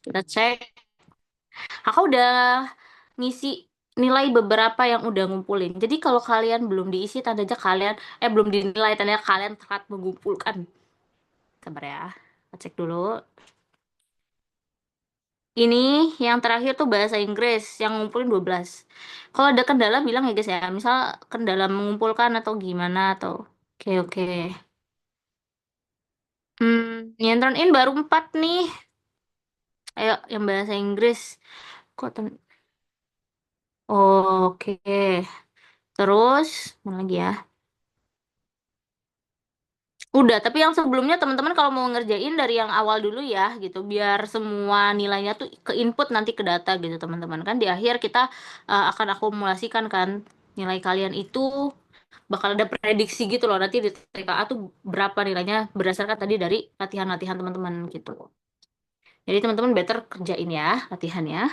Kita cek. Kakak udah ngisi nilai beberapa yang udah ngumpulin. Jadi kalau kalian belum diisi, tandanya kalian, belum dinilai, tandanya kalian telat mengumpulkan. Sabar ya. Kita cek dulu. Ini yang terakhir tuh bahasa Inggris, yang ngumpulin 12. Kalau ada kendala bilang ya guys ya. Misal kendala mengumpulkan atau gimana atau... Oke, oke. Yang turn in baru 4 nih. Ayo, yang bahasa Inggris. Kok Oke. Terus, mana lagi ya? Udah, tapi yang sebelumnya teman-teman kalau mau ngerjain dari yang awal dulu ya gitu, biar semua nilainya tuh ke input nanti ke data gitu teman-teman. Kan di akhir kita akan akumulasikan kan nilai kalian itu bakal ada prediksi gitu loh nanti di TKA tuh berapa nilainya berdasarkan tadi dari latihan-latihan teman-teman gitu. Jadi teman-teman better kerjain ya latihannya.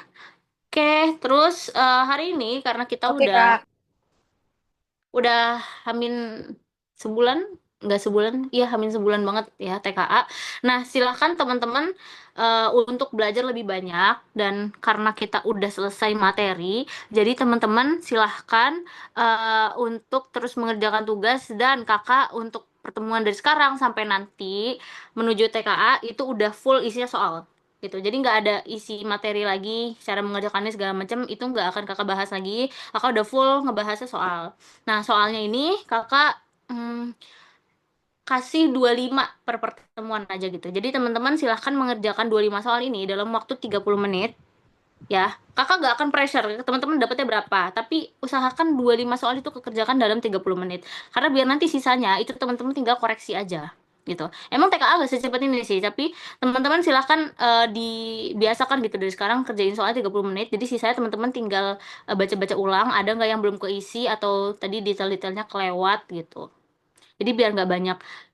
Oke, terus hari ini karena kita Oke, udah Kak. udah hamin sebulan, nggak sebulan, iya hamin sebulan banget ya TKA. Nah, silahkan teman-teman untuk belajar lebih banyak dan karena kita udah selesai materi, jadi teman-teman silahkan untuk terus mengerjakan tugas dan kakak untuk pertemuan dari sekarang sampai nanti menuju TKA itu udah full isinya soal gitu. Jadi nggak ada isi materi lagi, cara mengerjakannya segala macam itu nggak akan kakak bahas lagi. Kakak udah full ngebahasnya soal. Nah, soalnya ini kakak kasih 25 per pertemuan aja gitu. Jadi teman-teman silahkan mengerjakan 25 soal ini dalam waktu 30 menit ya. Kakak gak akan pressure teman-teman dapetnya berapa, tapi usahakan 25 soal itu kekerjakan dalam 30 menit. Karena biar nanti sisanya itu teman-teman tinggal koreksi aja gitu. Emang TKA gak secepat ini sih, tapi teman-teman silahkan dibiasakan gitu dari sekarang kerjain soalnya 30 menit. Jadi sisanya teman-teman tinggal baca-baca ulang, ada nggak yang belum keisi atau tadi detail-detailnya kelewat gitu. Jadi biar nggak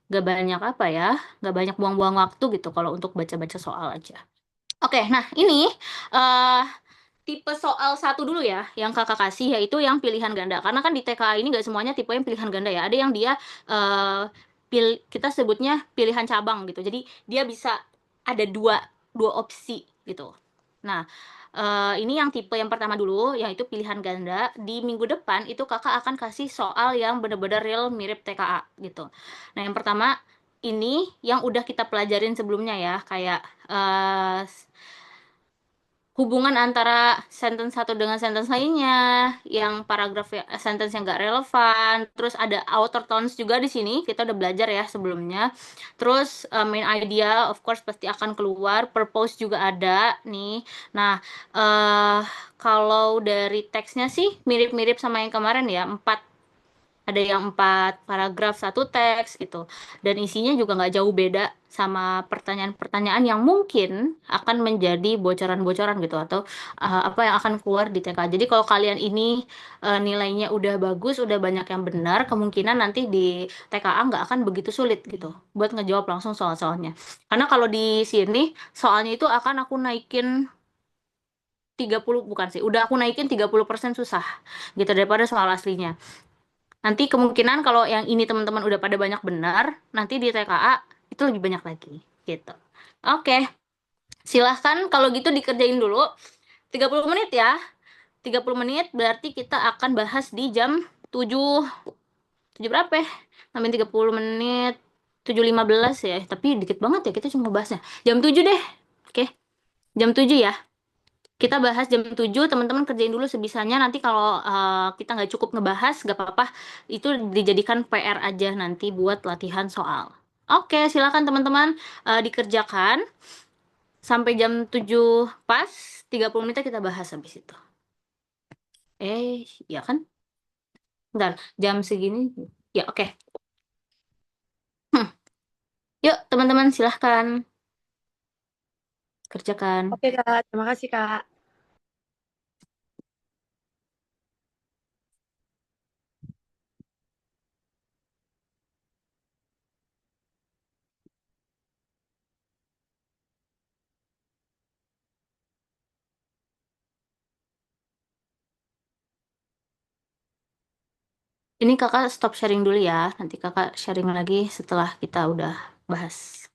banyak apa ya, nggak banyak buang-buang waktu gitu kalau untuk baca-baca soal aja. Oke, nah ini eh tipe soal satu dulu ya, yang kakak kasih yaitu yang pilihan ganda. Karena kan di TKA ini nggak semuanya tipe yang pilihan ganda ya. Ada yang dia eh kita sebutnya pilihan cabang gitu. Jadi dia bisa ada dua dua opsi gitu. Nah, ini yang tipe yang pertama dulu, yaitu pilihan ganda. Di minggu depan itu kakak akan kasih soal yang bener-bener real mirip TKA gitu. Nah, yang pertama ini yang udah kita pelajarin sebelumnya ya, kayak hubungan antara sentence satu dengan sentence lainnya, yang paragraf sentence yang gak relevan, terus ada outer tones juga di sini, kita udah belajar ya sebelumnya. Terus main idea of course pasti akan keluar, purpose juga ada nih. Nah, eh kalau dari teksnya sih mirip-mirip sama yang kemarin ya, ada yang 4 paragraf satu teks gitu, dan isinya juga nggak jauh beda sama pertanyaan-pertanyaan yang mungkin akan menjadi bocoran-bocoran gitu atau apa yang akan keluar di TK. Jadi kalau kalian ini nilainya udah bagus, udah banyak yang benar, kemungkinan nanti di TKA nggak akan begitu sulit gitu buat ngejawab langsung soal-soalnya. Karena kalau di sini soalnya itu akan aku naikin 30, bukan sih, udah aku naikin 30% susah gitu daripada soal aslinya. Nanti kemungkinan kalau yang ini teman-teman udah pada banyak benar, nanti di TKA itu lebih banyak lagi, gitu. Oke, silahkan kalau gitu dikerjain dulu. 30 menit ya. 30 menit berarti kita akan bahas di jam 7, 7 berapa ya? Sampai 30 menit, 7.15 ya. Tapi dikit banget ya, kita cuma bahasnya. Jam 7 deh. Oke, jam 7 ya. Kita bahas jam 7, teman-teman kerjain dulu sebisanya. Nanti kalau kita nggak cukup ngebahas, nggak apa-apa. Itu dijadikan PR aja nanti buat latihan soal. Oke, silakan teman-teman dikerjakan. Sampai jam 7 pas, 30 menit kita bahas habis itu. Ya kan? Bentar, jam segini. Ya, oke. Hmm. Yuk, teman-teman silahkan kerjakan. Oke, Kak. Terima kasih, Kak. Ini kakak stop sharing dulu ya. Nanti kakak sharing lagi setelah kita udah bahas.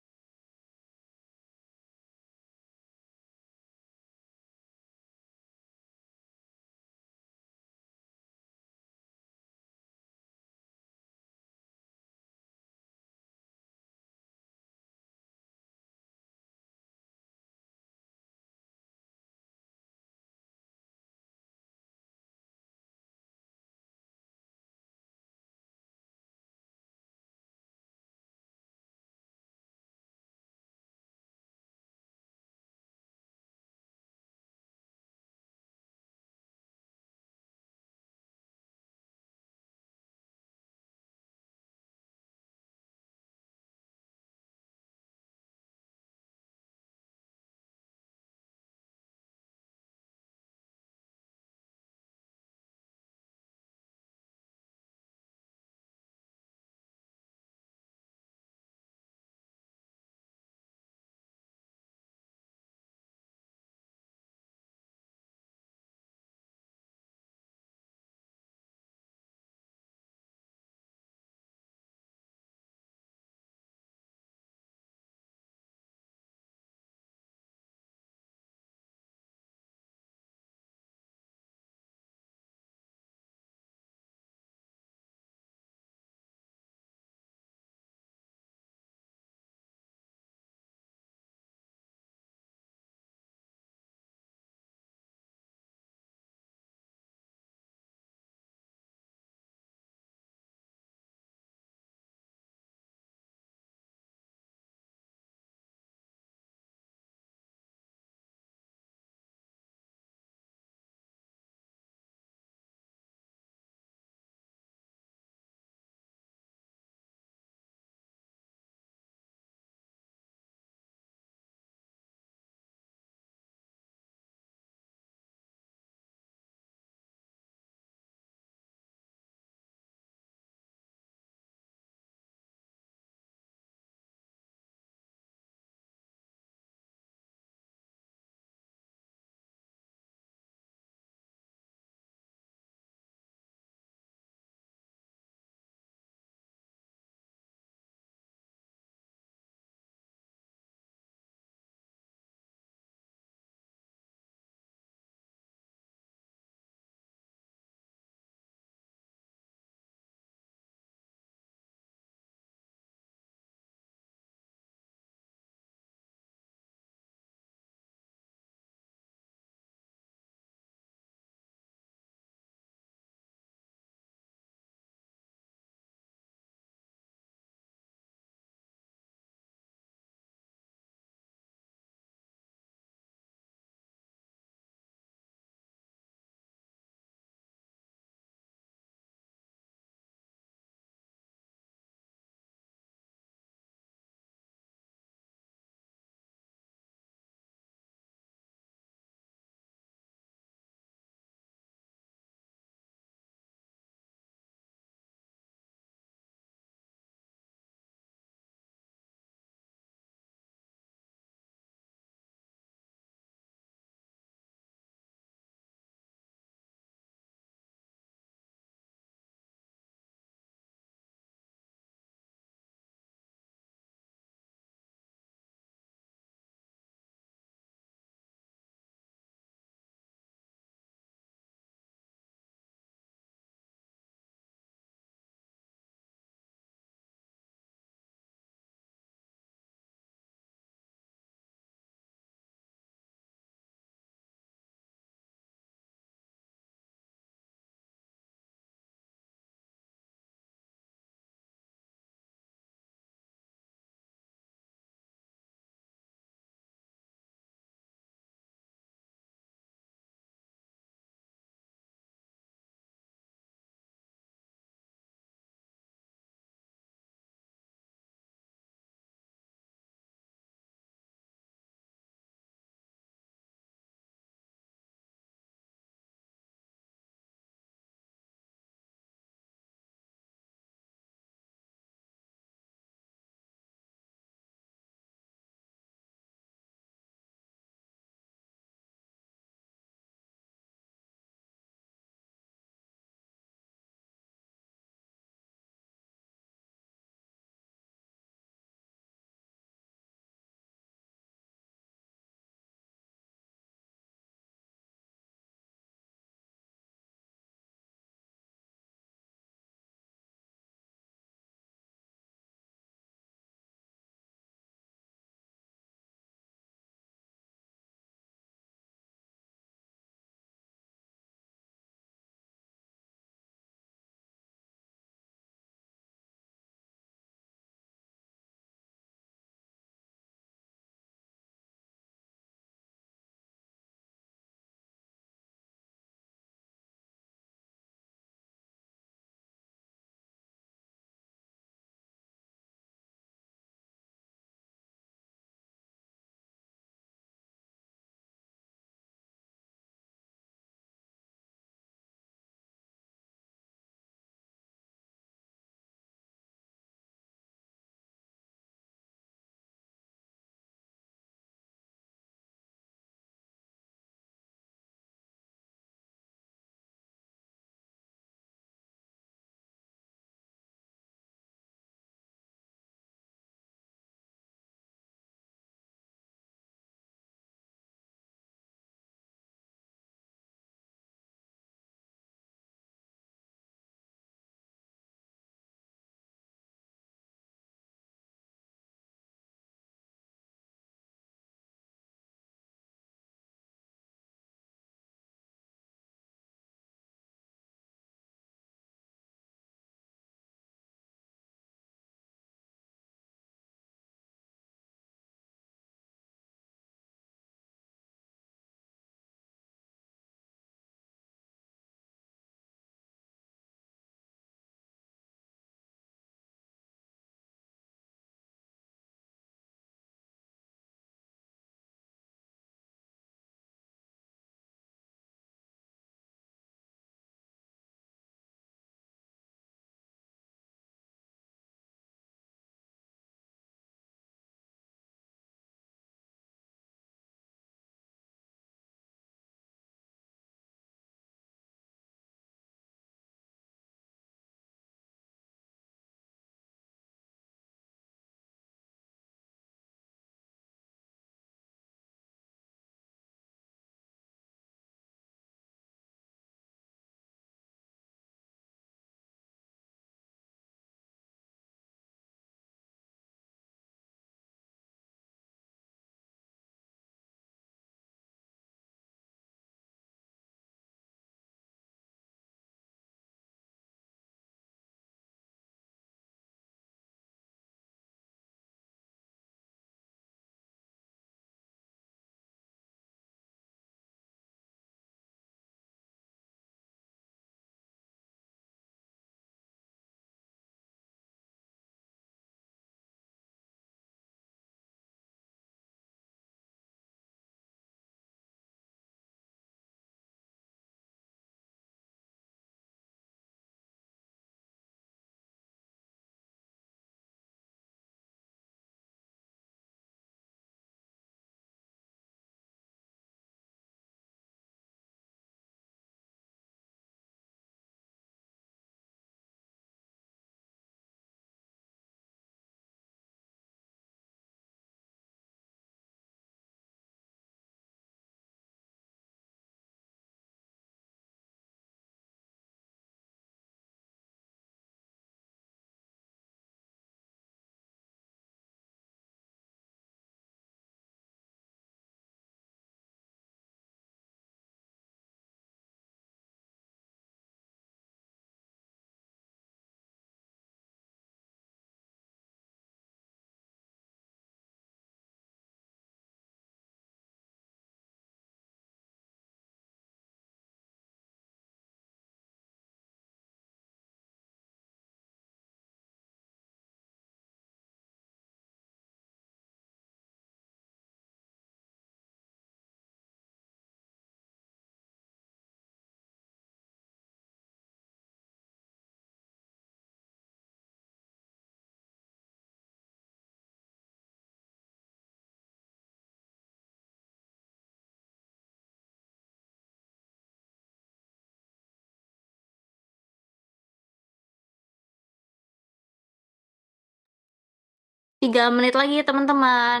3 menit lagi teman-teman.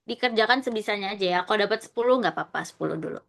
Dikerjakan sebisanya aja ya. Kalau dapat 10 nggak apa-apa, 10 dulu.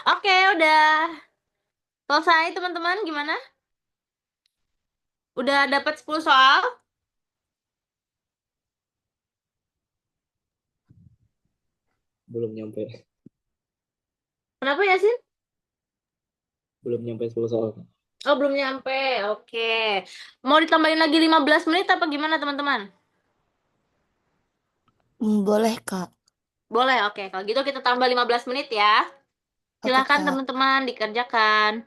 Oke, udah selesai teman-teman. Gimana? Udah dapat 10 soal? Belum nyampe, Kenapa ya, Sin? belum nyampe 10 soal. Oh, belum nyampe. Oke. Mau ditambahin lagi 15 menit apa gimana, teman-teman? Boleh, Kak. Boleh, oke. Kalau gitu kita tambah 15 menit ya. Oke, Silakan Kak. teman-teman dikerjakan.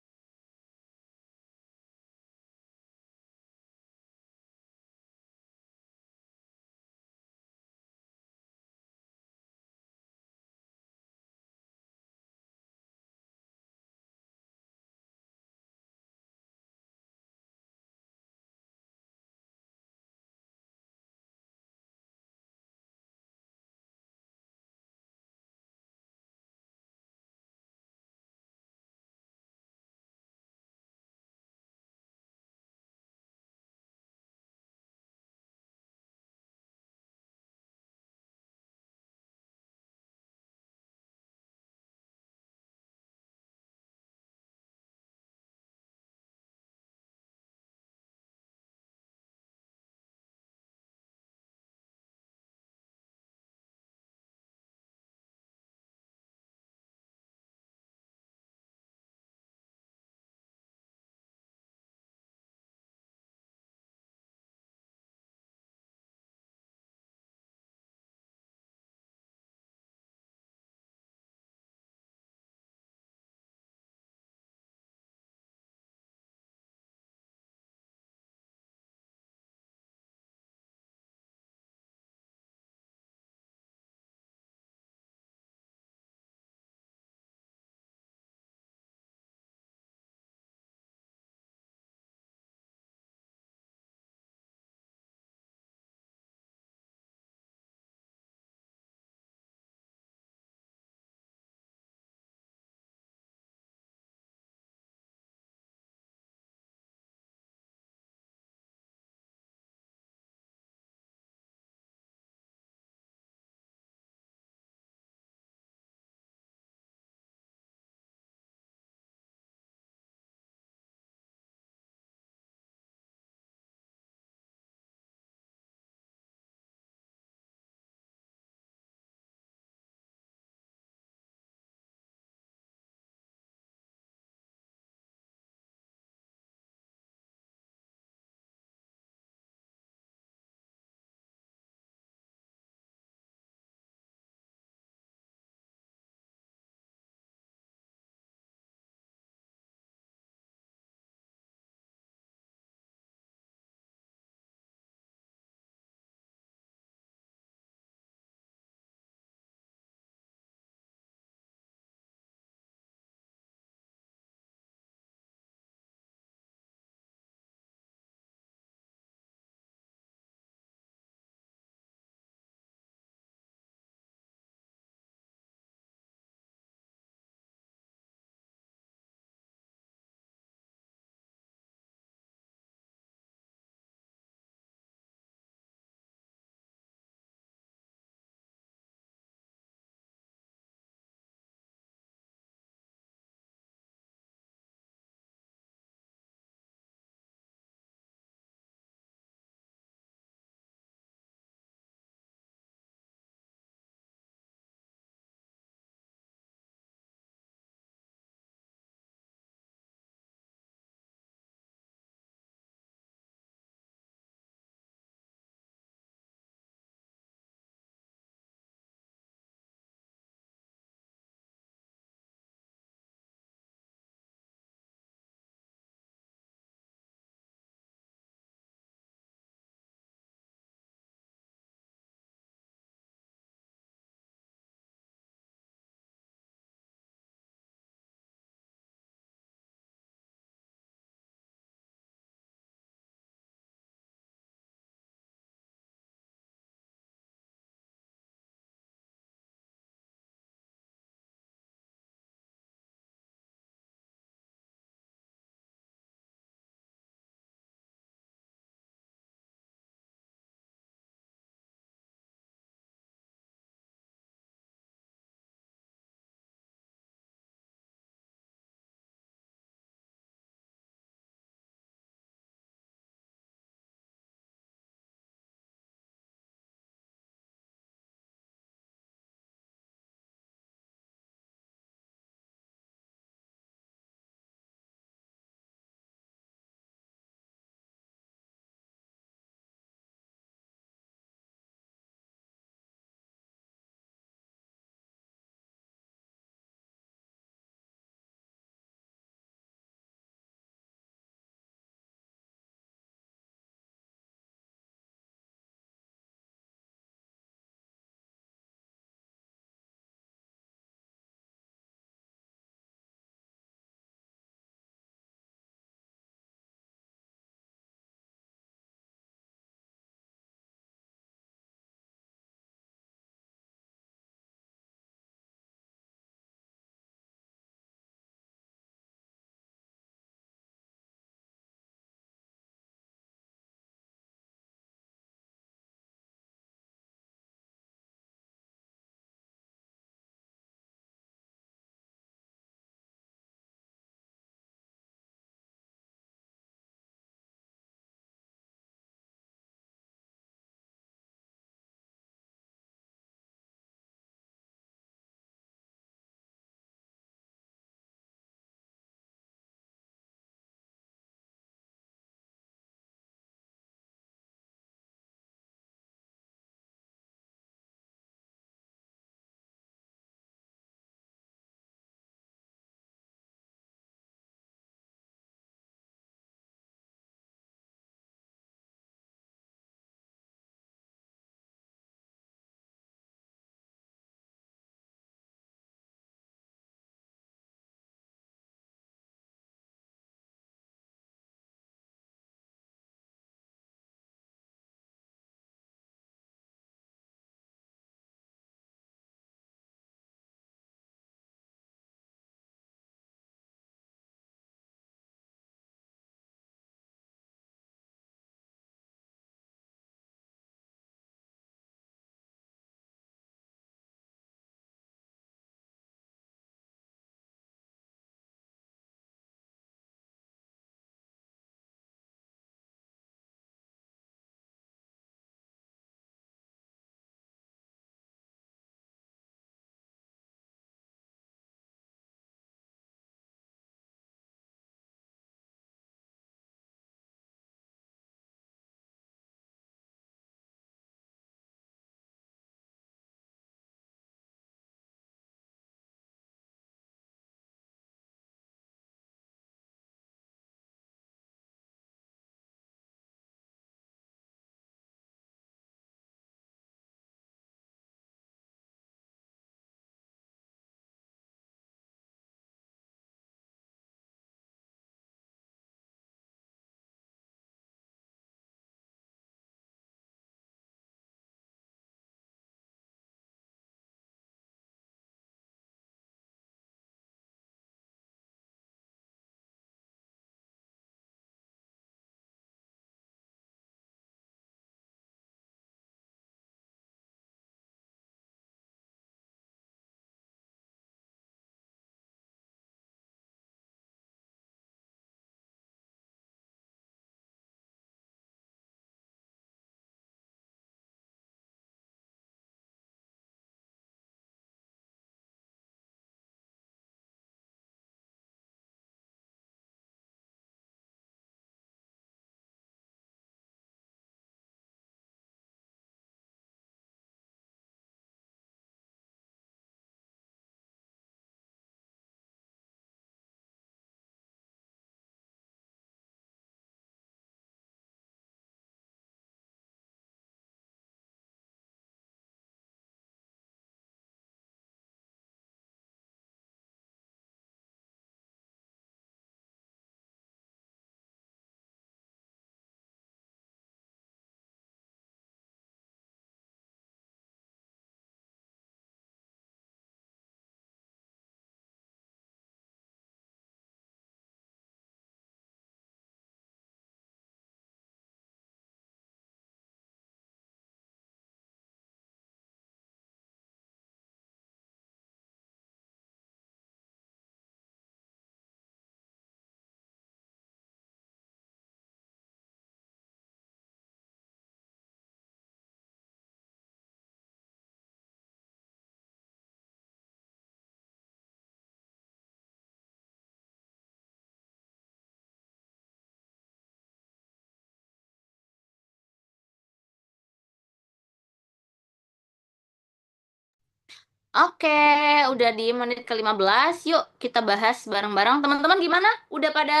Oke, udah di menit ke-15. Yuk kita bahas bareng-bareng. Teman-teman gimana? Udah pada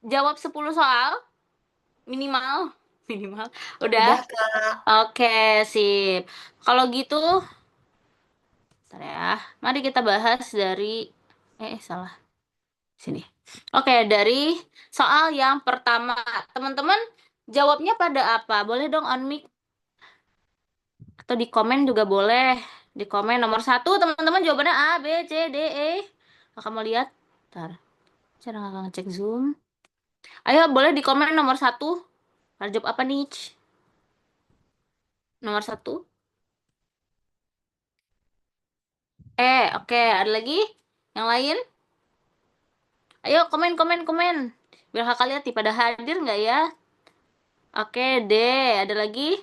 jawab 10 soal? Minimal? Minimal. Udah? Udah, Kak. Oke, sip. Kalau gitu, bentar ya. Mari kita bahas dari... salah. Sini. Oke, dari soal yang pertama. Teman-teman, jawabnya pada apa? Boleh dong on mic atau di komen juga boleh. Di komen nomor 1, teman-teman jawabannya A, B, C, D, E. Kakak mau lihat? Ntar, cara kakak ngecek Zoom. Ayo, boleh di komen nomor 1. Jawab apa nih? Nomor 1. Oke. Ada lagi? Yang lain? Ayo, komen, komen, komen. Biar kakak lihat nih, pada hadir nggak ya? Oke, D. Ada lagi?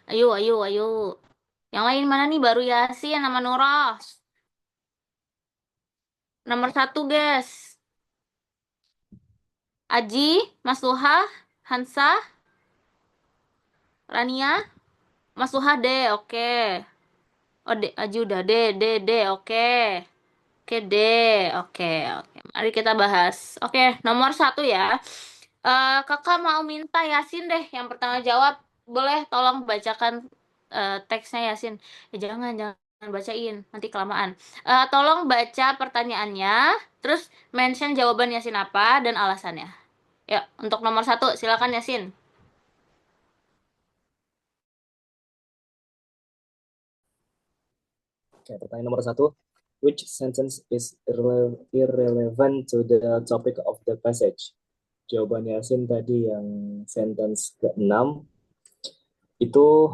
Ayo, ayo, ayo. Yang lain mana nih? Baru Yasin sama Nurah. Nomor 1, guys. Aji, Mas Luha, Hansa, Rania, Mas Luha D. Oke. Oh, D. Aji udah D, D, D. Oke. Oke, D. Oke, oke. Mari kita bahas. Oke, nomor 1 ya. Kakak mau minta Yasin deh yang pertama jawab. Boleh tolong bacakan teksnya Yasin. Jangan bacain, nanti kelamaan. Tolong baca pertanyaannya, terus mention jawaban Yasin apa dan alasannya. Ya, untuk nomor 1, silakan Yasin. Oke, pertanyaan nomor 1. Which sentence is irrelevant to the topic of the passage? Jawaban Yasin tadi yang sentence ke-6 itu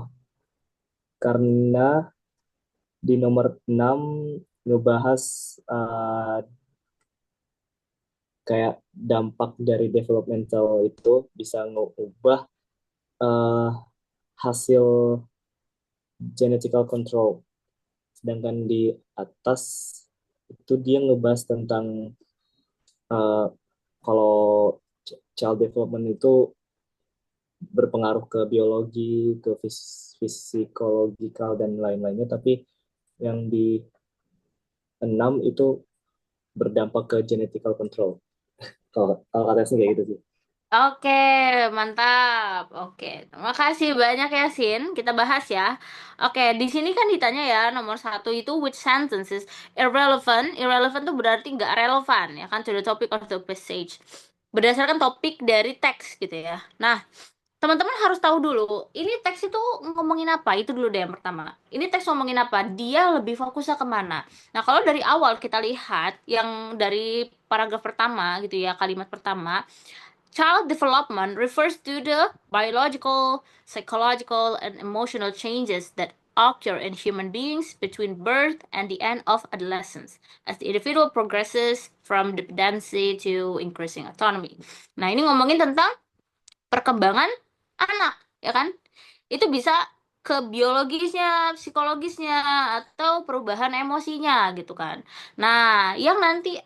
karena di nomor 6 ngebahas kayak dampak dari developmental itu bisa ngubah uh, hasil genetical control. Sedangkan di atas itu dia ngebahas tentang kalau child development itu berpengaruh ke biologi, ke psikologikal dan lain-lainnya, tapi yang di 6 itu berdampak ke genetical control. Kalau katanya kayak gitu sih. Oke, mantap. Oke, terima kasih banyak Yasin. Kita bahas ya. Oke, di sini kan ditanya ya, nomor 1 itu which sentences irrelevant. Irrelevant tuh berarti nggak relevan ya kan to the topic of the passage. Berdasarkan topik dari teks gitu ya. Nah, teman-teman harus tahu dulu, ini teks itu ngomongin apa? Itu dulu deh yang pertama. Ini teks ngomongin apa? Dia lebih fokusnya kemana? Nah, kalau dari awal kita lihat, yang dari paragraf pertama gitu ya, kalimat pertama, child development refers to the biological, psychological, and emotional changes that occur in human beings between birth and the end of adolescence, as the individual progresses from dependency to increasing autonomy. Nah, ini ngomongin tentang perkembangan anak, ya kan? Itu bisa ke biologisnya, psikologisnya, atau perubahan emosinya gitu kan. Nah, yang nanti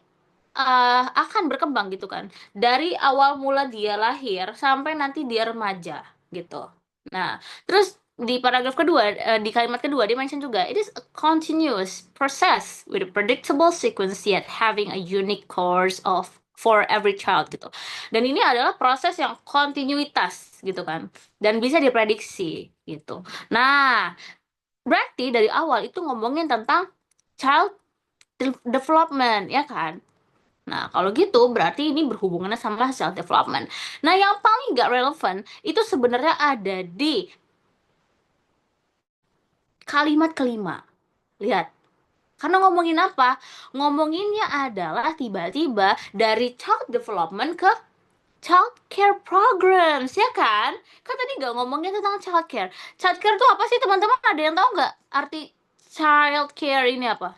akan berkembang gitu kan. Dari awal mula dia lahir sampai nanti dia remaja gitu. Nah, terus di paragraf kedua, di kalimat kedua dia mention juga, it is a continuous process with a predictable sequence yet having a unique course of for every child gitu. Dan ini adalah proses yang kontinuitas gitu kan. Dan bisa diprediksi gitu. Nah, berarti dari awal itu ngomongin tentang child development ya kan. Nah, kalau gitu berarti ini berhubungannya sama self development. Nah, yang paling nggak relevan itu sebenarnya ada di kalimat kelima. Lihat, karena ngomongin apa? Ngomonginnya adalah tiba-tiba dari child development ke child care programs, ya kan? Kan tadi nggak ngomongin tentang child care. Child care itu apa sih teman-teman? Ada yang tahu nggak arti child care ini apa?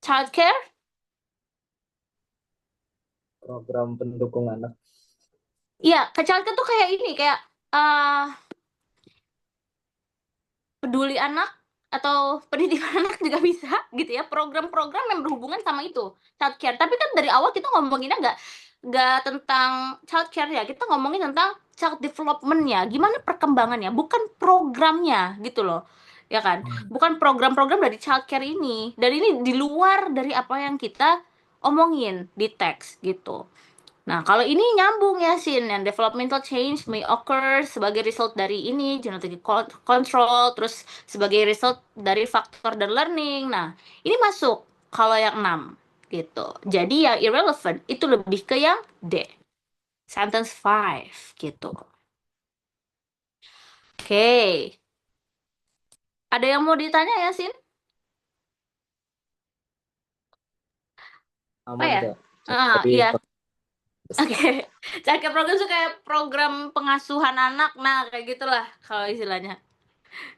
Child care? Program pendukung anak. Iya, ke child care tuh kayak ini, kayak uh, peduli anak atau pendidikan anak juga bisa gitu ya, program-program yang berhubungan sama itu childcare. Tapi kan dari awal kita ngomonginnya nggak tentang childcare ya, kita ngomongin tentang child development-nya, gimana perkembangannya, bukan programnya gitu loh. Ya kan? Bukan program-program dari childcare ini. Dan ini di luar dari apa yang kita omongin di teks gitu. Nah, kalau ini nyambung ya, Sin, yang developmental change may occur sebagai result dari ini, genetic control, terus sebagai result dari faktor dan learning. Nah, ini masuk kalau yang 6 gitu. Jadi yang irrelevant itu lebih ke yang D. Sentence 5 gitu. Oke. Ada yang mau ditanya ya, Sin? Apa Aman ya? Kak. Ah, Tapi iya. Oke. Childcare program itu kayak program pengasuhan anak. Nah, kayak gitulah kalau istilahnya.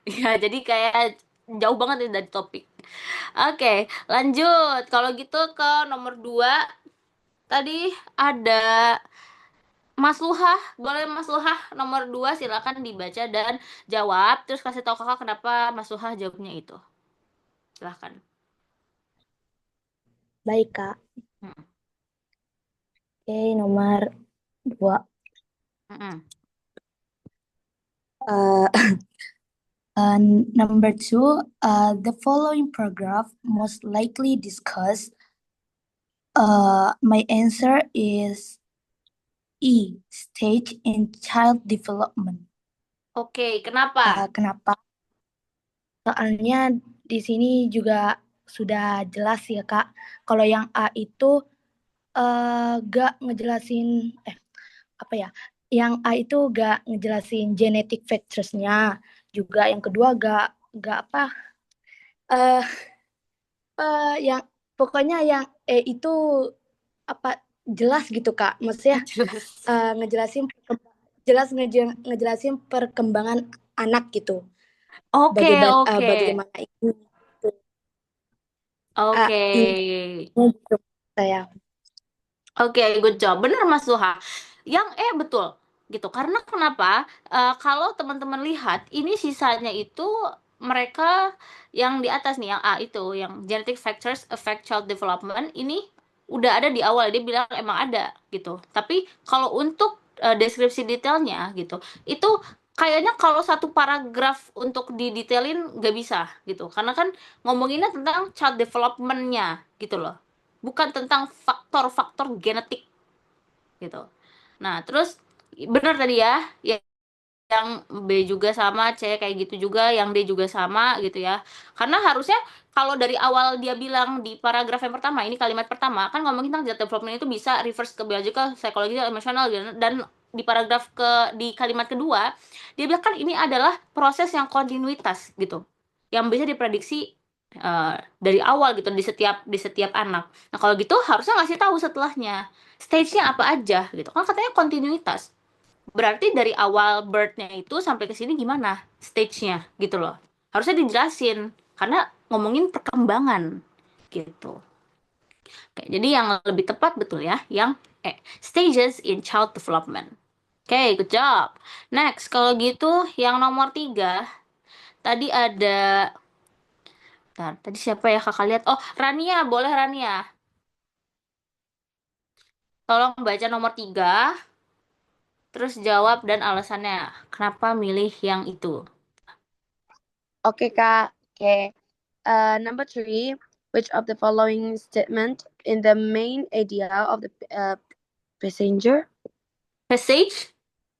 Ya, jadi kayak jauh banget nih dari topik. Oke, lanjut. Kalau gitu ke nomor 2. Tadi ada Mas Luhah. Boleh Mas Luhah nomor 2 silakan dibaca dan jawab. Terus kasih tahu kakak kenapa Mas Luhah jawabnya itu. Silakan. Baik, Kak. Mm-mm. Oke, nomor 2. Mm-mm. Uh, Number 2, the following paragraph most likely discuss. My answer is E, stage in child development. Oke, kenapa? Kenapa? Soalnya di sini juga sudah jelas ya, Kak. Kalau yang A itu gak ngejelasin, apa ya? Yang A itu gak ngejelasin genetic factors-nya. Juga yang kedua gak apa, eh yang pokoknya yang E itu apa jelas gitu Kak. Maksudnya Jelas. ngejelasin perkembangan anak gitu. Oke, oke. Bagaimana itu Oke. intinya gitu saya. Oke, good job. Bener Mas Suha. Yang betul gitu. Karena kenapa? Kalau teman-teman lihat, ini sisanya itu mereka yang di atas nih, yang A itu, yang genetic factors affect child development, ini udah ada di awal. Dia bilang emang ada gitu. Tapi kalau untuk deskripsi detailnya gitu, itu kayaknya kalau satu paragraf untuk didetailin nggak bisa gitu. Karena kan ngomonginnya tentang child development-nya gitu loh, bukan tentang faktor-faktor genetik gitu. Nah, terus benar tadi ya, yang B juga sama, C kayak gitu juga, yang D juga sama gitu ya. Karena harusnya kalau dari awal dia bilang di paragraf yang pertama, ini kalimat pertama, kan ngomongin tentang child development itu bisa reverse ke biological, psychological, emotional gitu. Dan di paragraf di kalimat kedua, dia bilang kan ini adalah proses yang kontinuitas gitu. Yang bisa diprediksi dari awal gitu di setiap anak. Nah, kalau gitu harusnya ngasih tahu setelahnya. Stage-nya apa aja gitu. Kan katanya kontinuitas. Berarti dari awal birth-nya itu sampai ke sini gimana stage-nya gitu loh. Harusnya dijelasin karena ngomongin perkembangan gitu. Oke, jadi yang lebih tepat betul ya, yang stages in child development. Oke, good job. Next, kalau gitu yang nomor 3 tadi ada. Bentar, tadi siapa ya kakak lihat? Oh, Rania, boleh Rania. Tolong baca nomor 3 terus jawab dan alasannya. Kenapa milih yang itu? Oke, Kak. Oke. Number 3, which of the following statement in the main idea of the passenger Passage?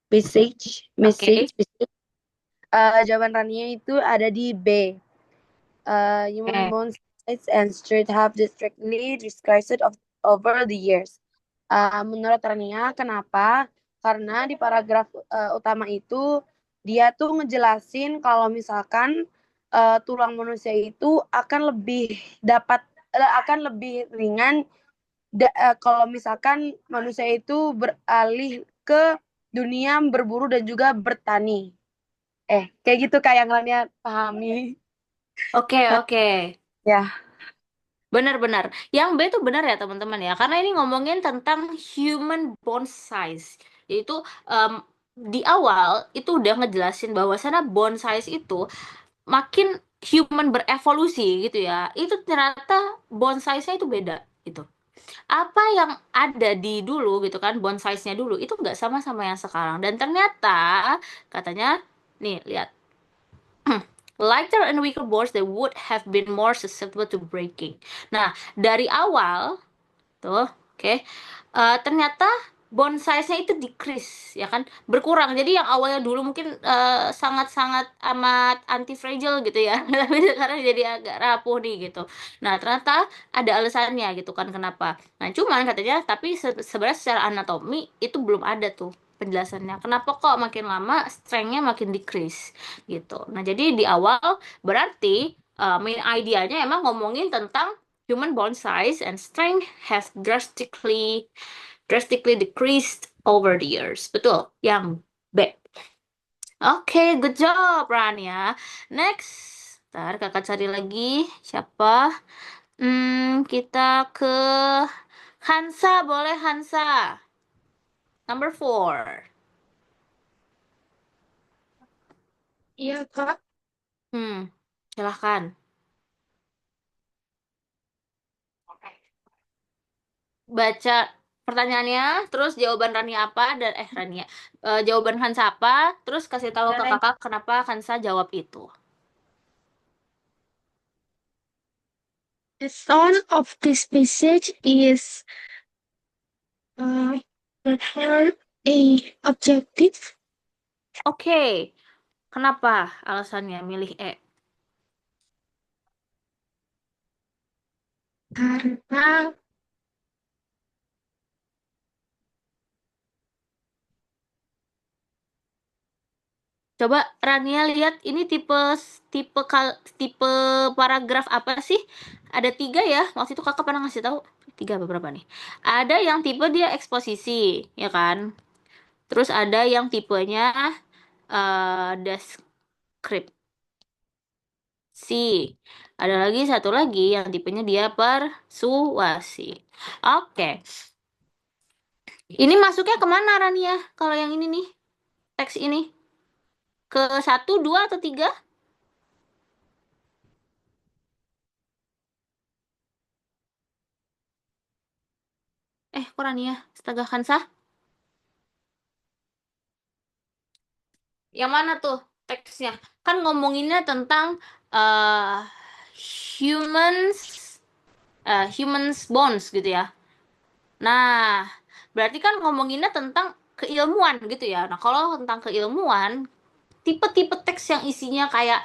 message Oke. message jawaban Rania itu ada di B. Human bone size and straight have strictly decreased over the years. Menurut Rania, kenapa? Karena di paragraf utama itu dia tuh ngejelasin kalau misalkan tulang manusia itu akan lebih ringan kalau misalkan manusia itu beralih ke dunia berburu dan juga bertani. Kayak gitu Kak yang Rania pahami. Oke, oke. Ya. Benar-benar. Yang B itu benar ya teman-teman ya. Karena ini ngomongin tentang human bone size. Yaitu di awal itu udah ngejelasin bahwa sana bone size itu makin human berevolusi gitu ya. Itu ternyata bone size-nya itu beda gitu. apa yang ada di dulu gitu kan, bond size-nya dulu itu nggak sama sama yang sekarang. Dan ternyata katanya, nih lihat, lighter and weaker bonds they would have been more susceptible to breaking. Nah, dari awal tuh, oke, ternyata bond size-nya itu decrease, ya kan, berkurang. Jadi yang awalnya dulu mungkin sangat-sangat amat anti fragile gitu ya, tapi sekarang jadi agak rapuh nih gitu. Nah, ternyata ada alasannya gitu kan kenapa. Nah, cuman katanya, tapi sebenarnya secara anatomi itu belum ada tuh penjelasannya. Kenapa kok makin lama strength-nya makin decrease gitu. Nah, jadi di awal berarti main idea-nya emang ngomongin tentang human bone size and strength has drastically decreased over the years. Betul, yang B. Oke, good job, Rania. Next, ntar kakak cari lagi siapa. Kita ke Hansa, boleh Hansa. Number 4. Iya, Kak. Silahkan. Baca pertanyaannya, terus jawaban Rania apa, dan Rania. Jawaban Hansa apa, terus kasih tahu ke kakak kenapa Hansa jawab itu. The tone of this message is prefer a objective Oke, kenapa alasannya milih E? karena Coba Rania lihat ini tipe paragraf apa sih? Ada 3 ya. Waktu itu kakak pernah ngasih tahu 3 beberapa nih. Ada yang tipe dia eksposisi, ya kan? Terus ada yang tipenya deskripsi. Ada lagi satu lagi yang tipenya dia persuasi. Oke. Ini masuknya kemana Rania? Kalau yang ini nih, teks ini ke 1, 2 atau 3? Kok Rania? Astaga, Hansa? Yang mana tuh teksnya? Kan ngomonginnya tentang uh, humans humans bonds gitu ya. Nah, berarti kan ngomonginnya tentang keilmuan gitu ya. Nah, kalau tentang keilmuan, tipe-tipe teks yang isinya kayak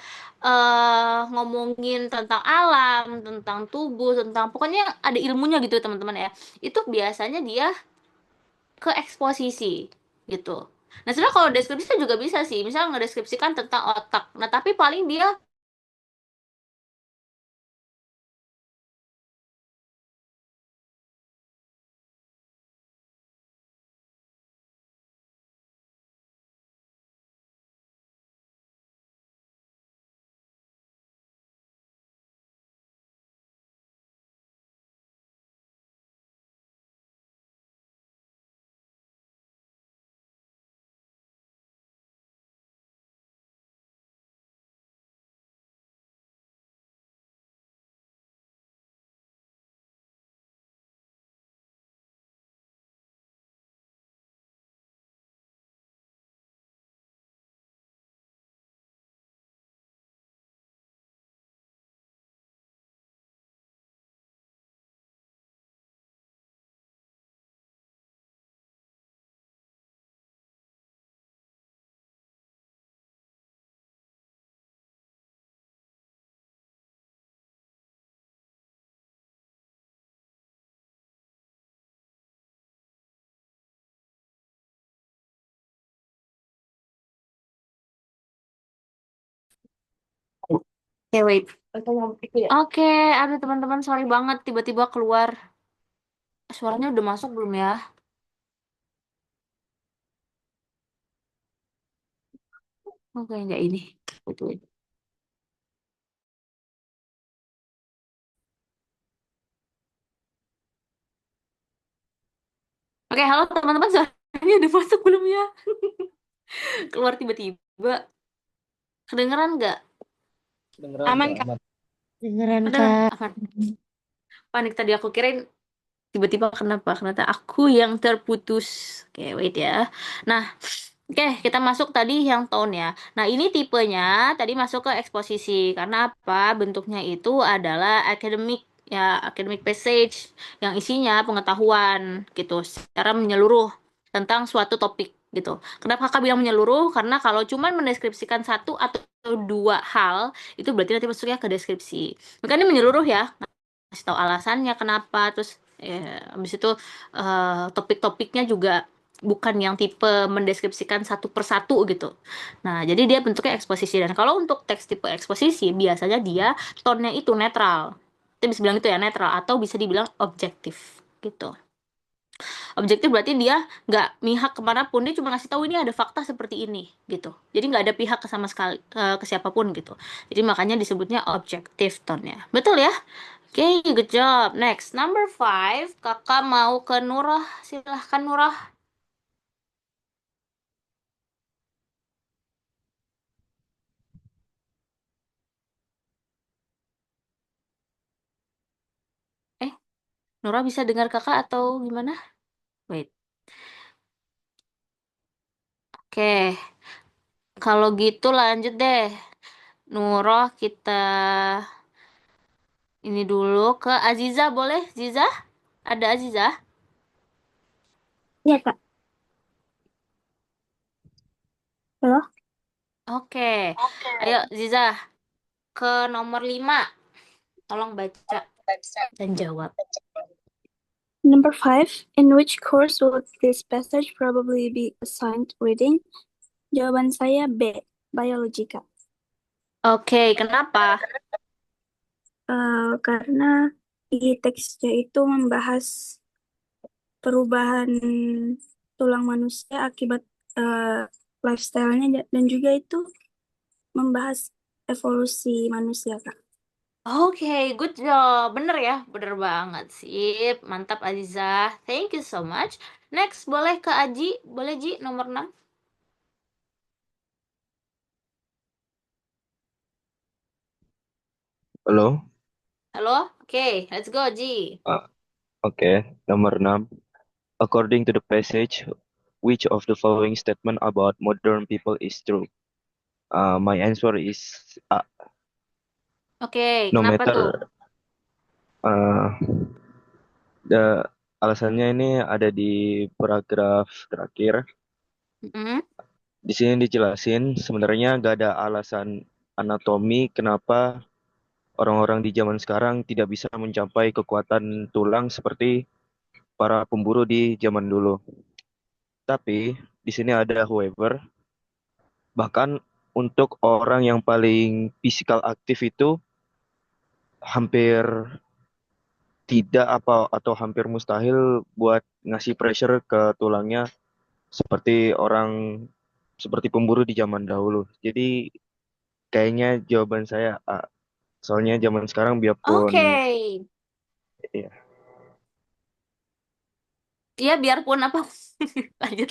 ngomongin tentang alam, tentang tubuh, tentang pokoknya ada ilmunya gitu teman-teman ya. Itu biasanya dia ke eksposisi gitu. Nah, sebenarnya kalau deskripsi juga bisa sih. Misalnya ngedeskripsikan tentang otak. Nah, tapi paling dia wait. Oke, aduh teman-teman, sorry banget tiba-tiba keluar. Suaranya udah masuk belum ya? Oke, enggak ini. Betul. Oke, halo teman-teman, suaranya udah masuk belum ya? Keluar tiba-tiba. Kedengeran nggak? Kedengeran Aman, Kak, Kak. aman. dengeran Kedengeran? Kak. Aman. Panik tadi aku kirain Tiba-tiba kenapa? Ternyata aku yang terputus. Oke, wait ya. Nah, oke, kita masuk tadi yang tone ya. Nah, ini tipenya tadi masuk ke eksposisi. Karena apa? Bentuknya itu adalah academic ya, academic passage yang isinya pengetahuan gitu secara menyeluruh tentang suatu topik gitu. Kenapa kakak bilang menyeluruh? Karena kalau cuman mendeskripsikan satu atau dua hal, itu berarti nanti masuknya ke deskripsi. Makanya menyeluruh ya, kasih tahu alasannya kenapa, terus habis itu topik-topiknya juga bukan yang tipe mendeskripsikan satu persatu gitu. Nah, jadi dia bentuknya eksposisi. Dan kalau untuk teks tipe eksposisi, biasanya dia tone-nya itu netral. Kita bisa bilang itu ya, netral. Atau bisa dibilang objektif gitu. Objektif berarti dia nggak mihak kemanapun, dia cuma ngasih tahu ini ada fakta seperti ini gitu. Jadi nggak ada pihak ke sama sekali ke siapapun gitu. Jadi makanya disebutnya objektif tone-nya. Betul ya? Oke, good job. Next, number 5. Kakak mau ke Nurah. Silahkan Nurah. Eh, Nurah bisa dengar kakak atau gimana? Wait. Oke, kalau gitu lanjut deh. Nurah kita ini dulu ke Aziza, boleh? Ziza? Ada Aziza? Iya, Kak. Halo? Oke. Ayo Ziza, ke nomor 5. Tolong baca dan jawab. Number 5. In which course would this passage probably be assigned reading? Jawaban saya B. Biologi, Kak. Oke, kenapa? Karena di teksnya itu membahas perubahan tulang manusia akibat lifestyle-nya dan juga itu membahas evolusi manusia, Kak. Oke, good job. Bener ya? Bener banget. Sip. Mantap, Aziza. Thank you so much. Next, boleh ke Aji. Boleh, Ji, nomor 6. Halo, Halo? Oke, let's go, Ji. oke. Nomor 6. According to the passage, which of the following statement about modern people is true? My answer is A. Oke, No kenapa tuh? matter uh, the alasannya ini ada di paragraf terakhir. Mm-mm. Di sini dijelasin sebenarnya gak ada alasan anatomi kenapa orang-orang di zaman sekarang tidak bisa mencapai kekuatan tulang seperti para pemburu di zaman dulu. Tapi di sini ada however, bahkan untuk orang yang paling fisikal aktif itu hampir tidak atau hampir mustahil buat ngasih pressure ke tulangnya seperti seperti pemburu di zaman dahulu. Jadi kayaknya jawaban saya A. Soalnya zaman sekarang Oke. biarpun ya, Iya, biarpun apa? Lanjut.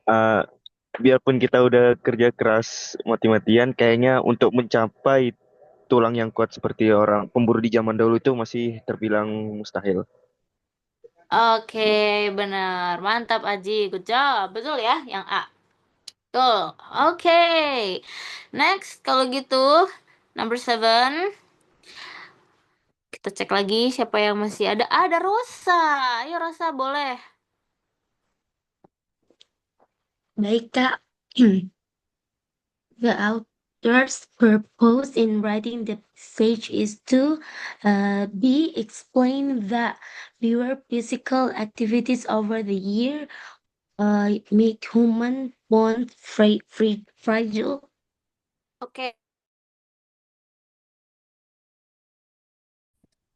uh, biarpun kita udah kerja keras mati-matian, kayaknya untuk mencapai tulang yang kuat seperti orang pemburu di zaman dahulu itu masih terbilang mustahil. Oke, bener. Mantap, Aji. Good job. Betul ya, yang A. Betul. Oke. Next, kalau gitu, number 7. Kita cek lagi siapa yang masih ada. Ada Rosa. Ayo Rosa, boleh. Baik, Kak. The author's purpose in writing the passage is to be explain that fewer physical activities over the year make human bonds fragile. Oke.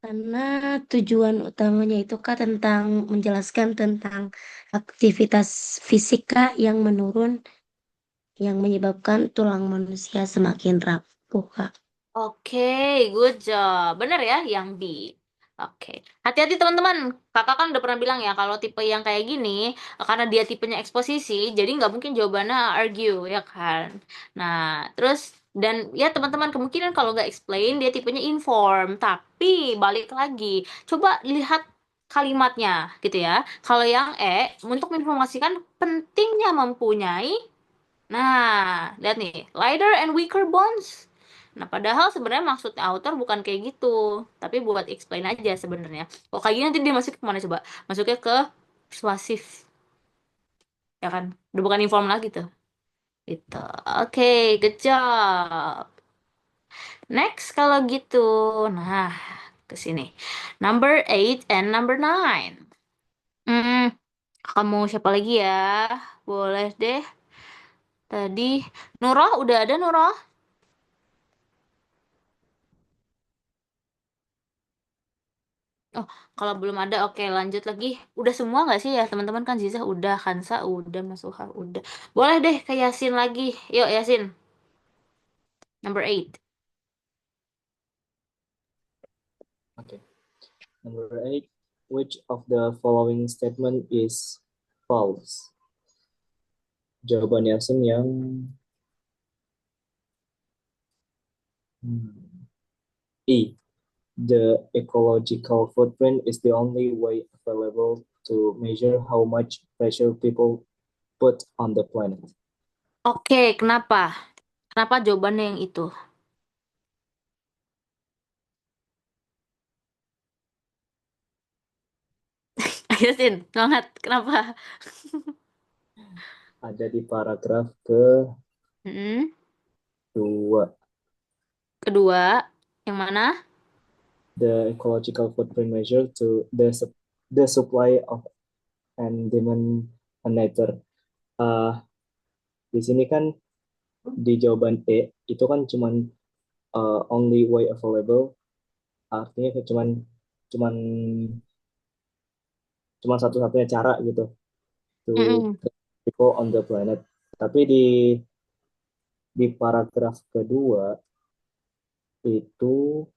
Karena tujuan utamanya itu Kak tentang menjelaskan tentang aktivitas fisika yang menurun yang menyebabkan tulang manusia semakin rapuh, Kak. Oke, good job. Bener ya, yang B. Oke. Hati-hati teman-teman. Kakak kan udah pernah bilang ya, kalau tipe yang kayak gini, karena dia tipenya eksposisi, jadi nggak mungkin jawabannya argue, ya kan? Nah, terus Dan ya teman-teman kemungkinan kalau nggak explain dia tipenya inform. Tapi balik lagi, coba lihat kalimatnya gitu ya. Kalau yang untuk menginformasikan pentingnya mempunyai. Nah, lihat nih, lighter and weaker bonds. Nah, padahal sebenarnya maksudnya author bukan kayak gitu, tapi buat explain aja sebenarnya. Kalau kayak gini nanti dia masuk ke mana coba? Masuknya ke persuasif, ya kan? Udah bukan inform lagi tuh. Gitu. Oke, good job. Next kalau gitu. Nah, ke sini. Number 8 and number 9. Hmm, kamu siapa lagi ya? Boleh deh. Tadi Nurah udah ada Nurah? Oh, kalau belum ada, oke lanjut lagi. Udah semua nggak sih ya teman-teman kan Ziza udah, Kansa udah, Mas Suha udah. Boleh deh ke Yasin lagi. Yuk Yasin, number 8. Okay. Number 8. Which of the following statement is false? Jawaban Yasin yang E. The ecological footprint is the only way available to measure how much pressure people put on the planet. Oke, kenapa? Kenapa jawabannya yang itu? Yasin, semangat. Kenapa? Ada di paragraf kedua. Hmm, kedua, yang mana? The ecological footprint measure to the supply of and demand nature. Di sini kan di jawaban E itu kan cuman only way available, artinya kayak cuman cuman satu-satunya cara gitu to Mm-mm. people on the planet. Tapi di paragraf kedua itu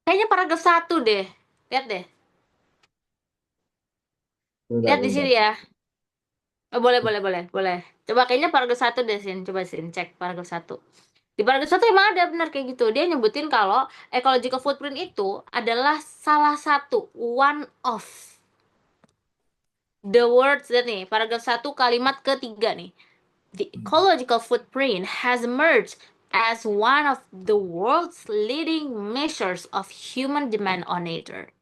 Kayaknya paragraf 1 deh. Lihat deh. bentar Lihat di bentar. sini ya. Oh, boleh, boleh, boleh, boleh. Coba kayaknya paragraf 1 deh, Sin. Coba Sin, cek paragraf 1. Di paragraf 1 emang ada benar kayak gitu. Dia nyebutin kalau ecological footprint itu adalah salah satu, one of the words, lihat nih, paragraf 1 kalimat ketiga nih. The ecological footprint has emerged as one of the world's leading measures of human demand on nature.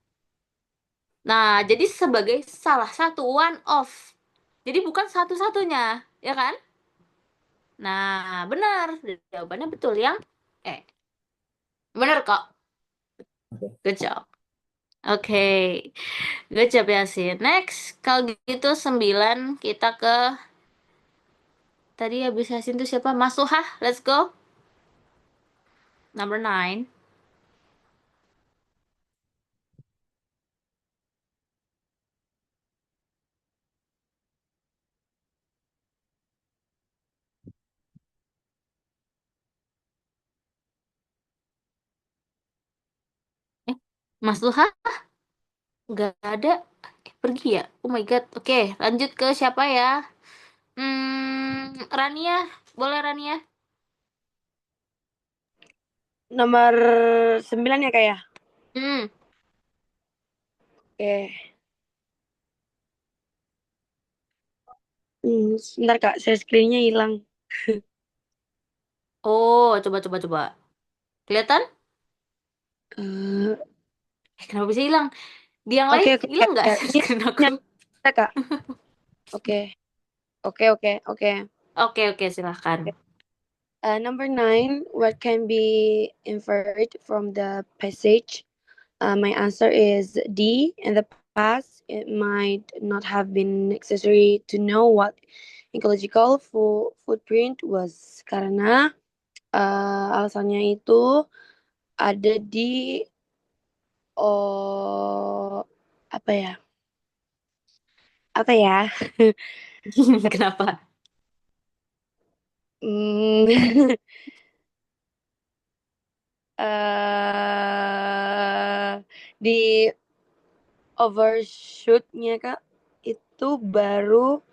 Nah, jadi sebagai salah satu, one of. Jadi bukan satu-satunya, ya kan? Nah, benar. Jawabannya betul yang eh. Benar kok. Good job. Oke. Good job ya, Sin. Next, kalau gitu 9 kita ke tadi habis Yasin tuh siapa? Mas Suhah, let's go. Number 9. Mas Suhah nggak ada. Pergi ya? Oh my God. Oke, lanjut ke siapa ya? Rania. Boleh Rania? Nomor 9 ya, Kak ya? Hmm. Oke. Sebentar, Kak. Share screen-nya hilang. Oh, coba. Kelihatan? Eh, Kenapa bisa hilang? Di yang lain Oke, oke, hilang nggak Kak. share Ini screen aku? nyata, Kak. Oke. Oke. Oke, silahkan. Number 9, what can be inferred from the passage? My answer is D. In the past, it might not have been necessary to know what ecological footprint was karena alasannya itu ada di oh apa ya? Apa ya? Kenapa? Hmm, di overshootnya Kak itu baru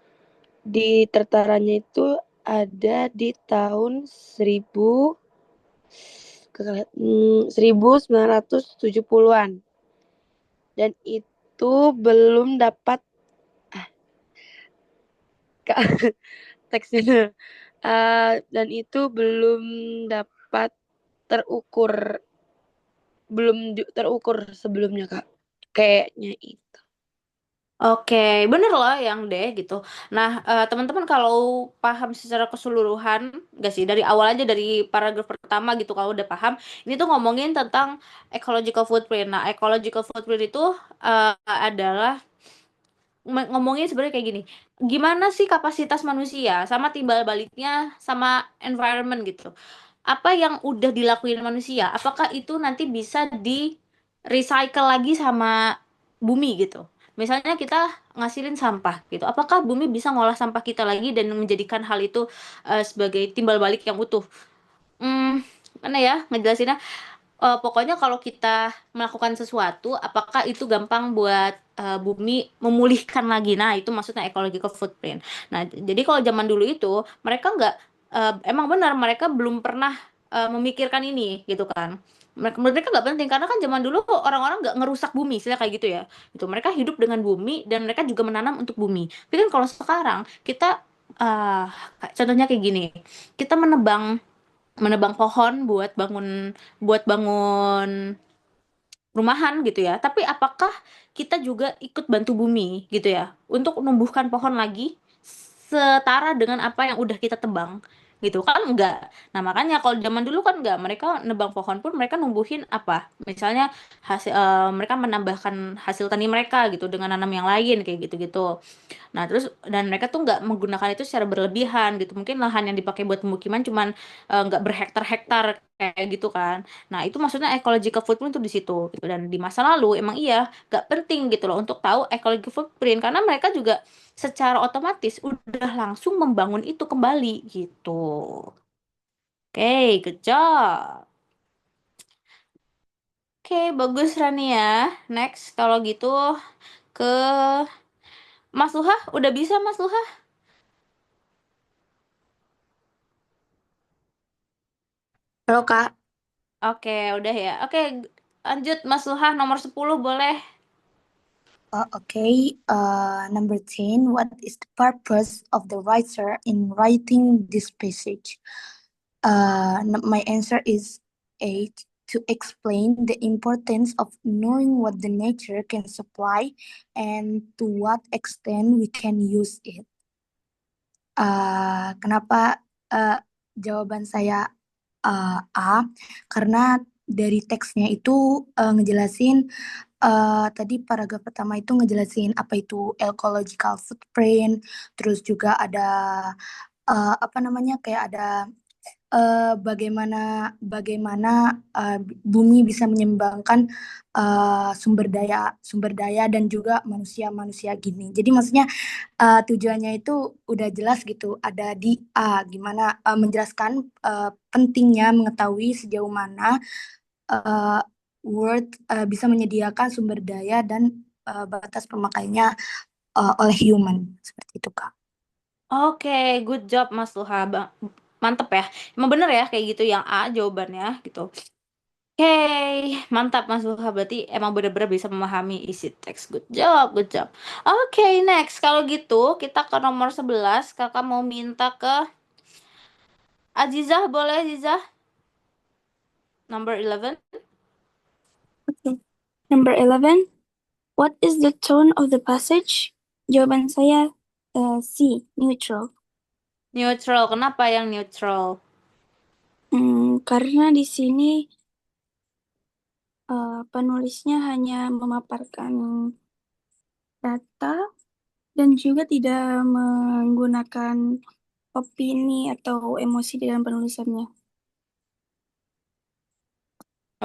di tertaranya itu ada di tahun 1970-an dan itu belum dapat Kak teksnya. Dan itu belum dapat terukur terukur sebelumnya Kak kayaknya itu. Oke, bener loh yang deh gitu. Nah, teman-teman kalau paham secara keseluruhan, gak sih dari awal aja dari paragraf pertama gitu kalau udah paham, ini tuh ngomongin tentang ecological footprint. Nah, ecological footprint itu adalah ngomongin sebenarnya kayak gini. Gimana sih kapasitas manusia sama timbal baliknya sama environment gitu. Apa yang udah dilakuin manusia, apakah itu nanti bisa di recycle lagi sama bumi gitu. Misalnya kita ngasilin sampah gitu. Apakah bumi bisa ngolah sampah kita lagi dan menjadikan hal itu sebagai timbal balik yang utuh? Hmm, mana ya ngejelasinnya? Pokoknya kalau kita melakukan sesuatu, apakah itu gampang buat bumi memulihkan lagi? Nah, itu maksudnya ecological footprint. Nah, jadi kalau zaman dulu itu mereka nggak, emang benar mereka belum pernah memikirkan ini gitu kan. Mereka nggak penting karena kan zaman dulu orang-orang nggak ngerusak bumi, istilah kayak gitu ya. Itu mereka hidup dengan bumi dan mereka juga menanam untuk bumi. Tapi kan kalau sekarang kita contohnya kayak gini, kita menebang menebang pohon buat bangun rumahan gitu ya. Tapi apakah kita juga ikut bantu bumi gitu ya untuk menumbuhkan pohon lagi setara dengan apa yang udah kita tebang gitu kan enggak. Nah, makanya kalau zaman dulu kan enggak, mereka nebang pohon pun mereka numbuhin apa? Misalnya mereka menambahkan hasil tani mereka gitu dengan nanam yang lain kayak gitu-gitu. Nah, terus dan mereka tuh nggak menggunakan itu secara berlebihan gitu. Mungkin lahan yang dipakai buat pemukiman cuman nggak berhektar-hektar kayak gitu kan. Nah, itu maksudnya ecological footprint tuh di situ gitu. Dan di masa lalu emang iya nggak penting gitu loh untuk tahu ecological footprint karena mereka juga secara otomatis udah langsung membangun itu kembali gitu. Oke, good job. Oke, bagus Rani ya. Next, kalau gitu ke Mas Luha, udah bisa Mas Luha? Halo Kak. Oke, udah ya. Oke, lanjut Mas Luha nomor 10 boleh. Okay. Number 10. What is the purpose of the writer in writing this passage? My answer is 8. To explain the importance of knowing what the nature can supply and to what extent we can use it. Kenapa jawaban saya A? Karena dari teksnya itu ngejelasin tadi paragraf pertama itu ngejelasin apa itu ecological footprint, terus juga ada apa namanya kayak ada bagaimana bagaimana bumi bisa menyumbangkan sumber daya dan juga manusia gini. Jadi maksudnya tujuannya itu udah jelas gitu ada di A gimana menjelaskan pentingnya mengetahui sejauh mana uh, Word bisa menyediakan sumber daya dan batas pemakaiannya oleh human seperti itu Kak. Oke, good job Mas Luha. Mantep ya. Emang bener ya kayak gitu yang A jawabannya gitu. Oke, mantap Mas Luha. Berarti emang bener-bener bisa memahami isi teks. Good job, good job. Oke, next. Kalau gitu kita ke nomor 11. Kakak mau minta ke Azizah, boleh Azizah? Number 11. Okay. Number 11. What is the tone of the passage? Jawaban saya C. Neutral. Neutral. Kenapa yang neutral? Karena di sini penulisnya hanya memaparkan data dan juga tidak menggunakan opini atau emosi di dalam penulisannya.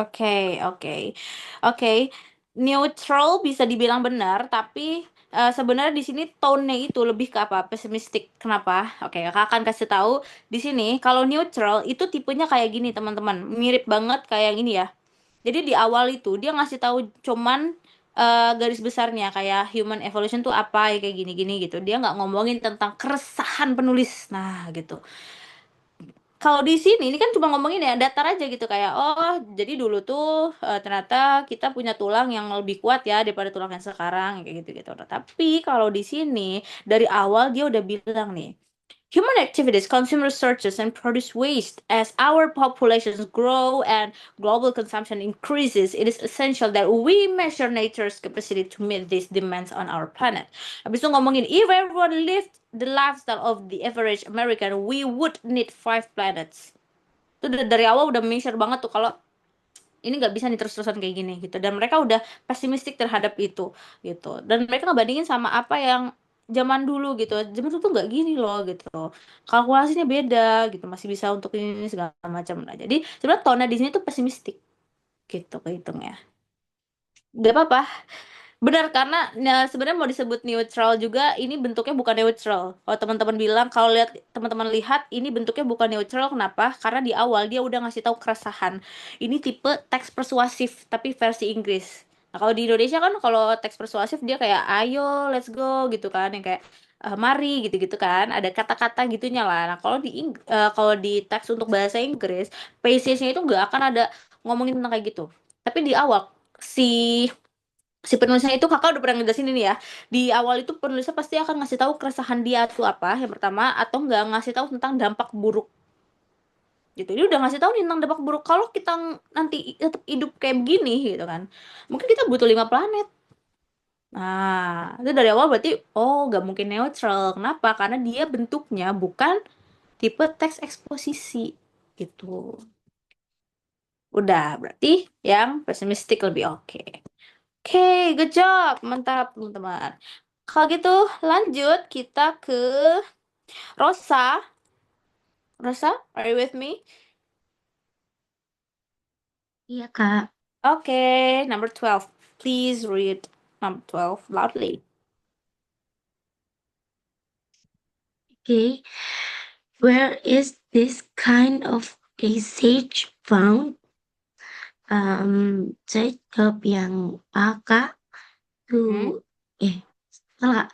Oke, oke. Oke, neutral bisa dibilang benar, tapi sebenarnya di sini tone-nya itu lebih ke apa? Pesimistik. Kenapa? Oke, kakak akan kasih tahu di sini kalau neutral itu tipenya kayak gini, teman-teman. Mirip banget kayak yang ini ya. Jadi di awal itu dia ngasih tahu cuman garis besarnya kayak human evolution tuh apa ya kayak gini-gini gitu. Dia nggak ngomongin tentang keresahan penulis. Nah, gitu. Kalau di sini ini kan cuma ngomongin ya datar aja gitu kayak oh jadi dulu tuh ternyata kita punya tulang yang lebih kuat ya daripada tulang yang sekarang kayak gitu-gitu. Tapi kalau di sini dari awal dia udah bilang nih human activities consume resources and produce waste. As our populations grow and global consumption increases, it is essential that we measure nature's capacity to meet these demands on our planet. Habis itu ngomongin, if everyone lived the lifestyle of the average American, we would need 5 planets. Itu dari awal udah mention banget tuh kalau ini nggak bisa nih terus-terusan kayak gini gitu. Dan mereka udah pesimistik terhadap itu gitu. Dan mereka ngebandingin sama apa yang zaman dulu gitu. Zaman dulu tuh nggak gini loh gitu. Kalkulasinya beda gitu. Masih bisa untuk ini segala macam. Nah, jadi sebenarnya tone di sini tuh pesimistik gitu kehitungnya. Gak apa-apa. Benar karena sebenarnya mau disebut neutral juga ini bentuknya bukan neutral. Kalau teman-teman bilang kalau teman-teman lihat ini bentuknya bukan neutral kenapa? Karena di awal dia udah ngasih tahu keresahan. Ini tipe teks persuasif tapi versi Inggris. Nah, kalau di Indonesia kan kalau teks persuasif dia kayak ayo let's go gitu kan yang kayak mari gitu-gitu kan ada kata-kata gitunya lah. Nah, kalau di teks untuk bahasa Inggris passage-nya itu nggak akan ada ngomongin tentang kayak gitu. Tapi di awal si si penulisnya itu kakak udah pernah ngejelasin ini ya di awal itu penulisnya pasti akan ngasih tahu keresahan dia tuh apa yang pertama atau nggak ngasih tahu tentang dampak buruk gitu dia udah ngasih tahu nih tentang dampak buruk kalau kita nanti tetap hidup kayak begini gitu kan mungkin kita butuh 5 planet. Nah itu dari awal berarti oh nggak mungkin neutral kenapa karena dia bentuknya bukan tipe teks eksposisi gitu. Udah berarti yang pesimistik lebih oke. Oke, good job. Mantap, teman-teman. Kalau gitu, lanjut kita ke Rosa. Rosa, are you with me? Iya, Kak. Okay, number 12. Please read number 12 loudly. Okay. Where is this kind of passage found? Saya jawab yang A, Kak. Hmm? To, salah.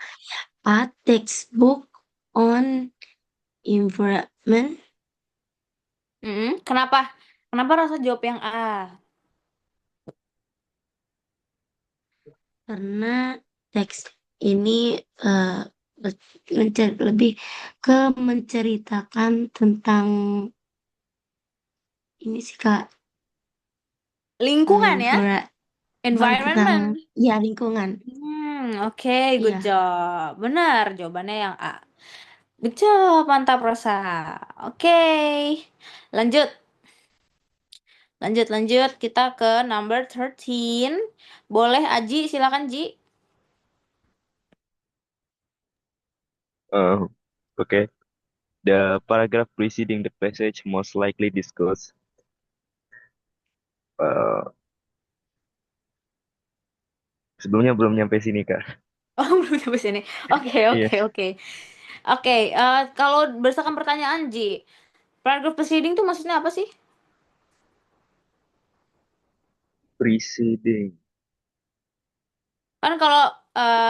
A textbook on environment. Kenapa? Kenapa Rosa jawab yang A? Karena teks ini lebih ke menceritakan tentang ini sih Kak, Lingkungan ya? bukan tentang Environment. ya lingkungan. Oke, good Iya. job. Benar, jawabannya yang A. Good job, mantap Rosa. Oke, lanjut. Lanjut, kita ke number 13. Boleh Aji, silakan Ji. Uh, okay. The paragraph preceding the passage most likely discuss. Uh, Sebelumnya belum nyampe sini, Kak. Oh, belum sampai sini. Oke, Iya. oke, oke. Oke, kalau berdasarkan pertanyaan Ji, paragraph preceding itu maksudnya apa sih? Preceding. Kan kalau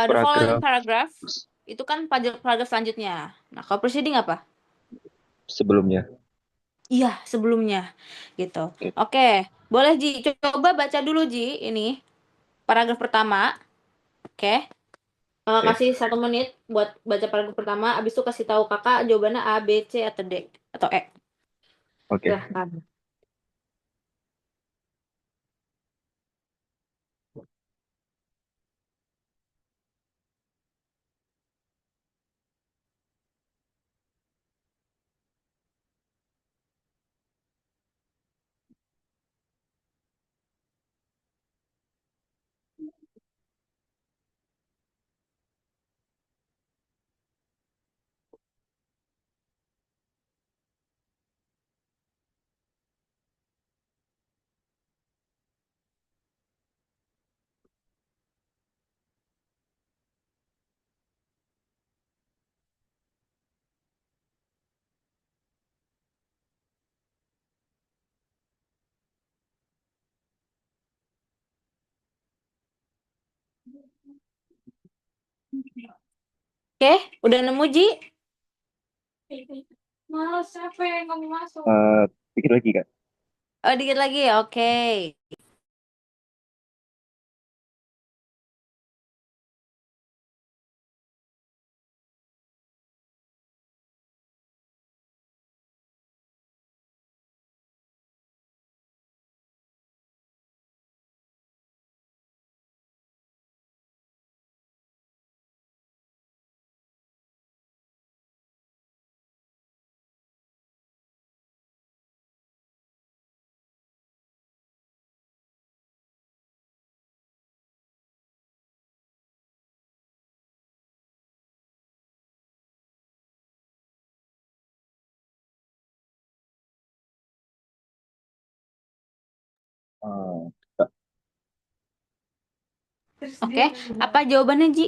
the following Paragraf paragraph itu kan paragraph selanjutnya. Nah, kalau preceding apa? sebelumnya. Iya, sebelumnya. Gitu. Oke, boleh Ji, coba baca dulu Ji ini paragraph pertama. Oke. Oke. Kasih 1 menit buat baca paragraf pertama, abis itu kasih tahu kakak jawabannya A, B, C, atau D, atau E. Oke. Silahkan. Oke, udah nemu Ji? Males, siapa yang kamu masuk? Pikir lagi Kak. Oh, dikit lagi. Oke. Kak, Oke, apa jawabannya Ji?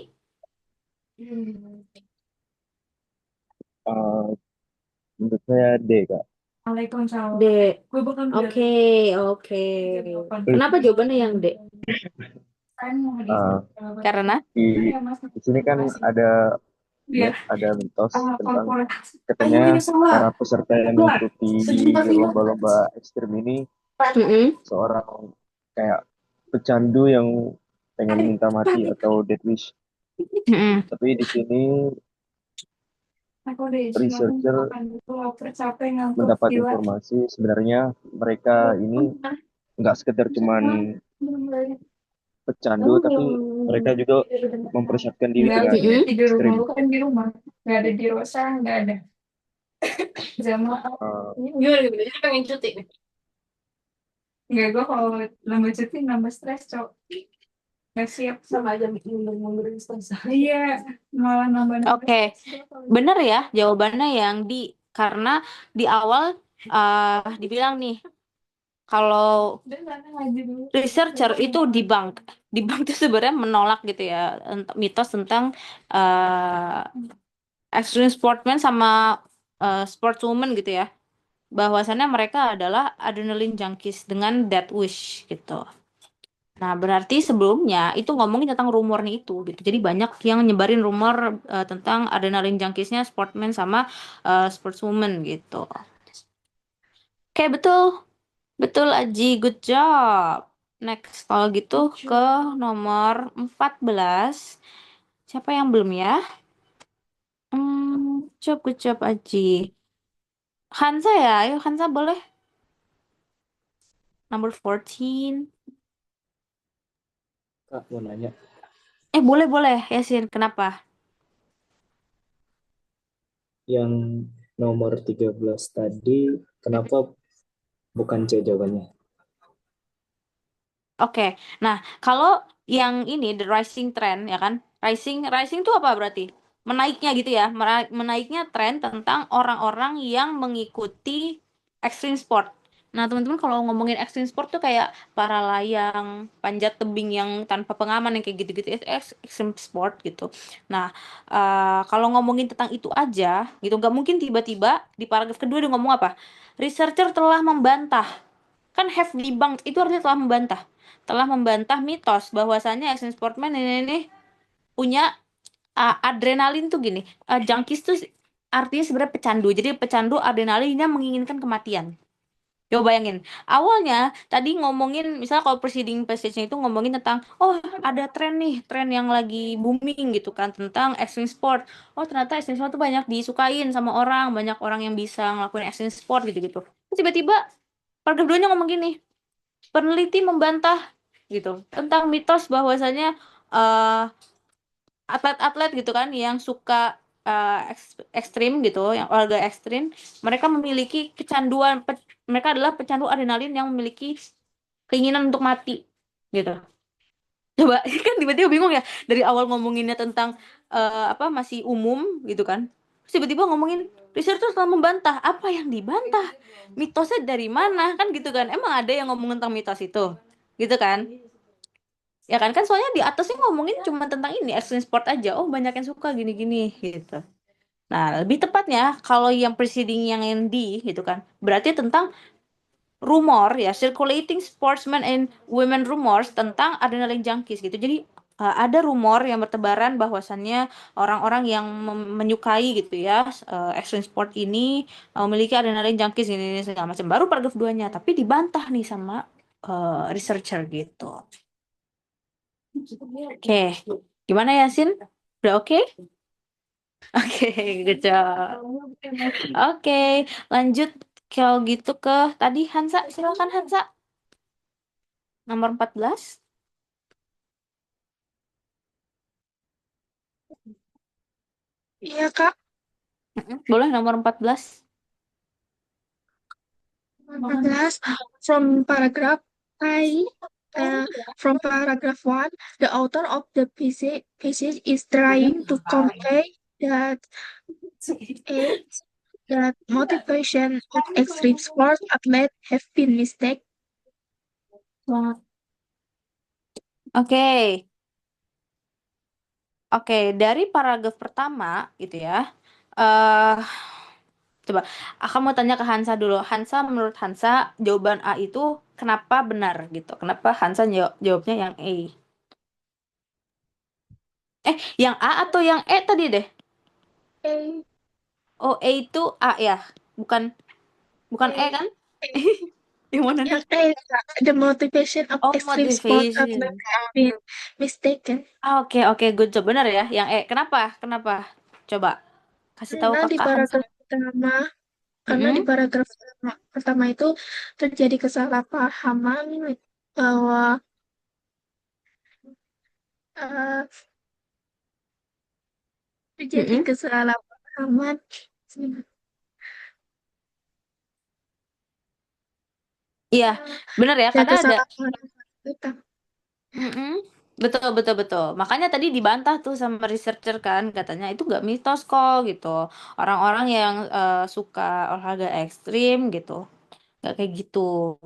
menurut saya D Kak. Waalaikumsalam. D. Gue bakal Oke, oke. Eh, Kenapa jawabannya yang D? eh, Karena? di di sini kan ada Biar ada mitos tentang korporasi. katanya Ini salah. para peserta yang mengikuti Sejuta lima. lomba-lomba ekstrim ini Mm-mm. seorang kayak pecandu yang pengen minta mati atau death wish. Mm-mm. Tapi di sini Aku udah researcher makan itu lapar capek ngantuk mendapat gila. informasi sebenarnya mereka ini nggak sekedar cuman pecandu, tapi mereka juga mempersiapkan diri Nggak, dengan tidur rumah ekstrim. lu kan di rumah. Nggak ada di Rosa, nggak ada. Sama Eh, Gimana gimana? Jadi pengen cuti. nggak, gue kalau nambah cuti nambah stres cok. Nggak siap. Sama aja mundur instansi. Iya, malah nambah Oke, stres. bener ya jawabannya yang D. Karena di awal dibilang nih, kalau Udah nggak ngaji dulu. researcher itu debunk. Debunk itu sebenarnya menolak gitu ya mitos tentang extreme sportsman sama sportswoman gitu ya. Bahwasannya mereka adalah adrenaline junkies dengan death wish gitu. Nah, berarti sebelumnya itu ngomongin tentang rumornya itu gitu. Jadi banyak yang nyebarin rumor tentang adrenaline junkiesnya sportsman sama sportswoman gitu. Oke, betul. Betul, Aji. Good job. Next, kalau gitu ke nomor 14. Siapa yang belum ya? Good job, Aji. Hansa ya? Ayo, Hansa boleh. Number 14. Kak mau nanya, Boleh, Yasin. Kenapa? yang nomor 13 tadi kenapa bukan C jawabannya? Oke. Nah, kalau yang ini the rising trend ya kan? Rising itu apa berarti? Menaiknya gitu ya. Menaiknya tren tentang orang-orang yang mengikuti extreme sport. Nah, teman-teman kalau ngomongin extreme sport tuh kayak para layang, panjat tebing yang tanpa pengaman yang kayak gitu-gitu itu extreme sport gitu. Nah, kalau ngomongin tentang itu aja gitu nggak mungkin tiba-tiba di paragraf kedua dia ngomong apa? Researcher telah membantah. Kan have debunked itu artinya telah membantah mitos bahwasannya extreme sportman ini punya adrenalin tuh gini. Junkies tuh artinya sebenarnya pecandu. Jadi pecandu adrenalinnya menginginkan kematian. Coba bayangin, awalnya tadi ngomongin, misalnya kalau preceding passage-nya itu ngomongin tentang, oh ada tren yang lagi booming gitu kan, tentang extreme sport. Oh ternyata extreme sport tuh banyak disukain sama orang, banyak orang yang bisa ngelakuin extreme sport gitu-gitu. Terus tiba-tiba, paragraf keduanya ngomong gini, peneliti membantah gitu tentang mitos bahwasanya eh, atlet-atlet gitu kan yang suka ekstrim gitu, yang olahraga ekstrim, mereka memiliki kecanduan, mereka adalah pecandu adrenalin yang memiliki keinginan untuk mati gitu. Coba kan tiba-tiba bingung ya dari awal ngomonginnya tentang apa masih umum gitu kan. Terus tiba-tiba ngomongin researcher telah membantah. Apa yang dibantah? Mitosnya dari mana? Kan gitu kan. Emang ada yang ngomongin tentang mitos itu? Gitu kan? Ya kan soalnya di atasnya ngomongin cuma tentang ini extreme sport aja. Oh, banyak yang suka gini-gini gitu. Nah, lebih tepatnya kalau yang preceding yang D gitu kan. Berarti tentang rumor ya, circulating sportsmen and women rumors tentang adrenaline junkies gitu. Jadi ada rumor yang bertebaran bahwasannya orang-orang yang menyukai gitu ya extreme sport ini memiliki adrenalin junkies ini segala macam. Baru paragraf 2-nya, tapi dibantah nih sama researcher gitu. Oke, gimana Yasin? Udah oke? Oke, good job. Oke, lanjut kalau gitu ke tadi Hansa, silakan Hansa. Nomor 14. Iya, Kak. Boleh nomor 14. 14 from paragraph I from paragraph 1, the author of the passage is trying to convey that that motivation of extreme sports athletes have been mistaken. Oke. Oke, dari paragraf pertama gitu ya. eh Coba, aku mau tanya ke Hansa dulu. Hansa, menurut Hansa, jawaban A itu kenapa benar gitu? Kenapa Hansa jawabnya yang A? Yang A atau yang E tadi deh? A. Oh, A itu A ya? Bukan bukan E kan? Yang mana nih? Yang A, Kak. The motivation of Oh, extreme sports motivation. athletes have been mistaken. Oke, good job. Benar ya, yang E. Kenapa? Coba kasih tahu Karena di Kakak Hansa. paragraf pertama Karena di paragraf pertama itu terjadi kesalahpahaman bahwa eh, terjadi kesalahpahaman Iya, benar ya, dan karena ada. kesalahpahaman. Betul. Makanya tadi dibantah tuh sama researcher kan, katanya itu nggak mitos kok gitu. Orang-orang yang suka olahraga ekstrim gitu, nggak kayak gitu.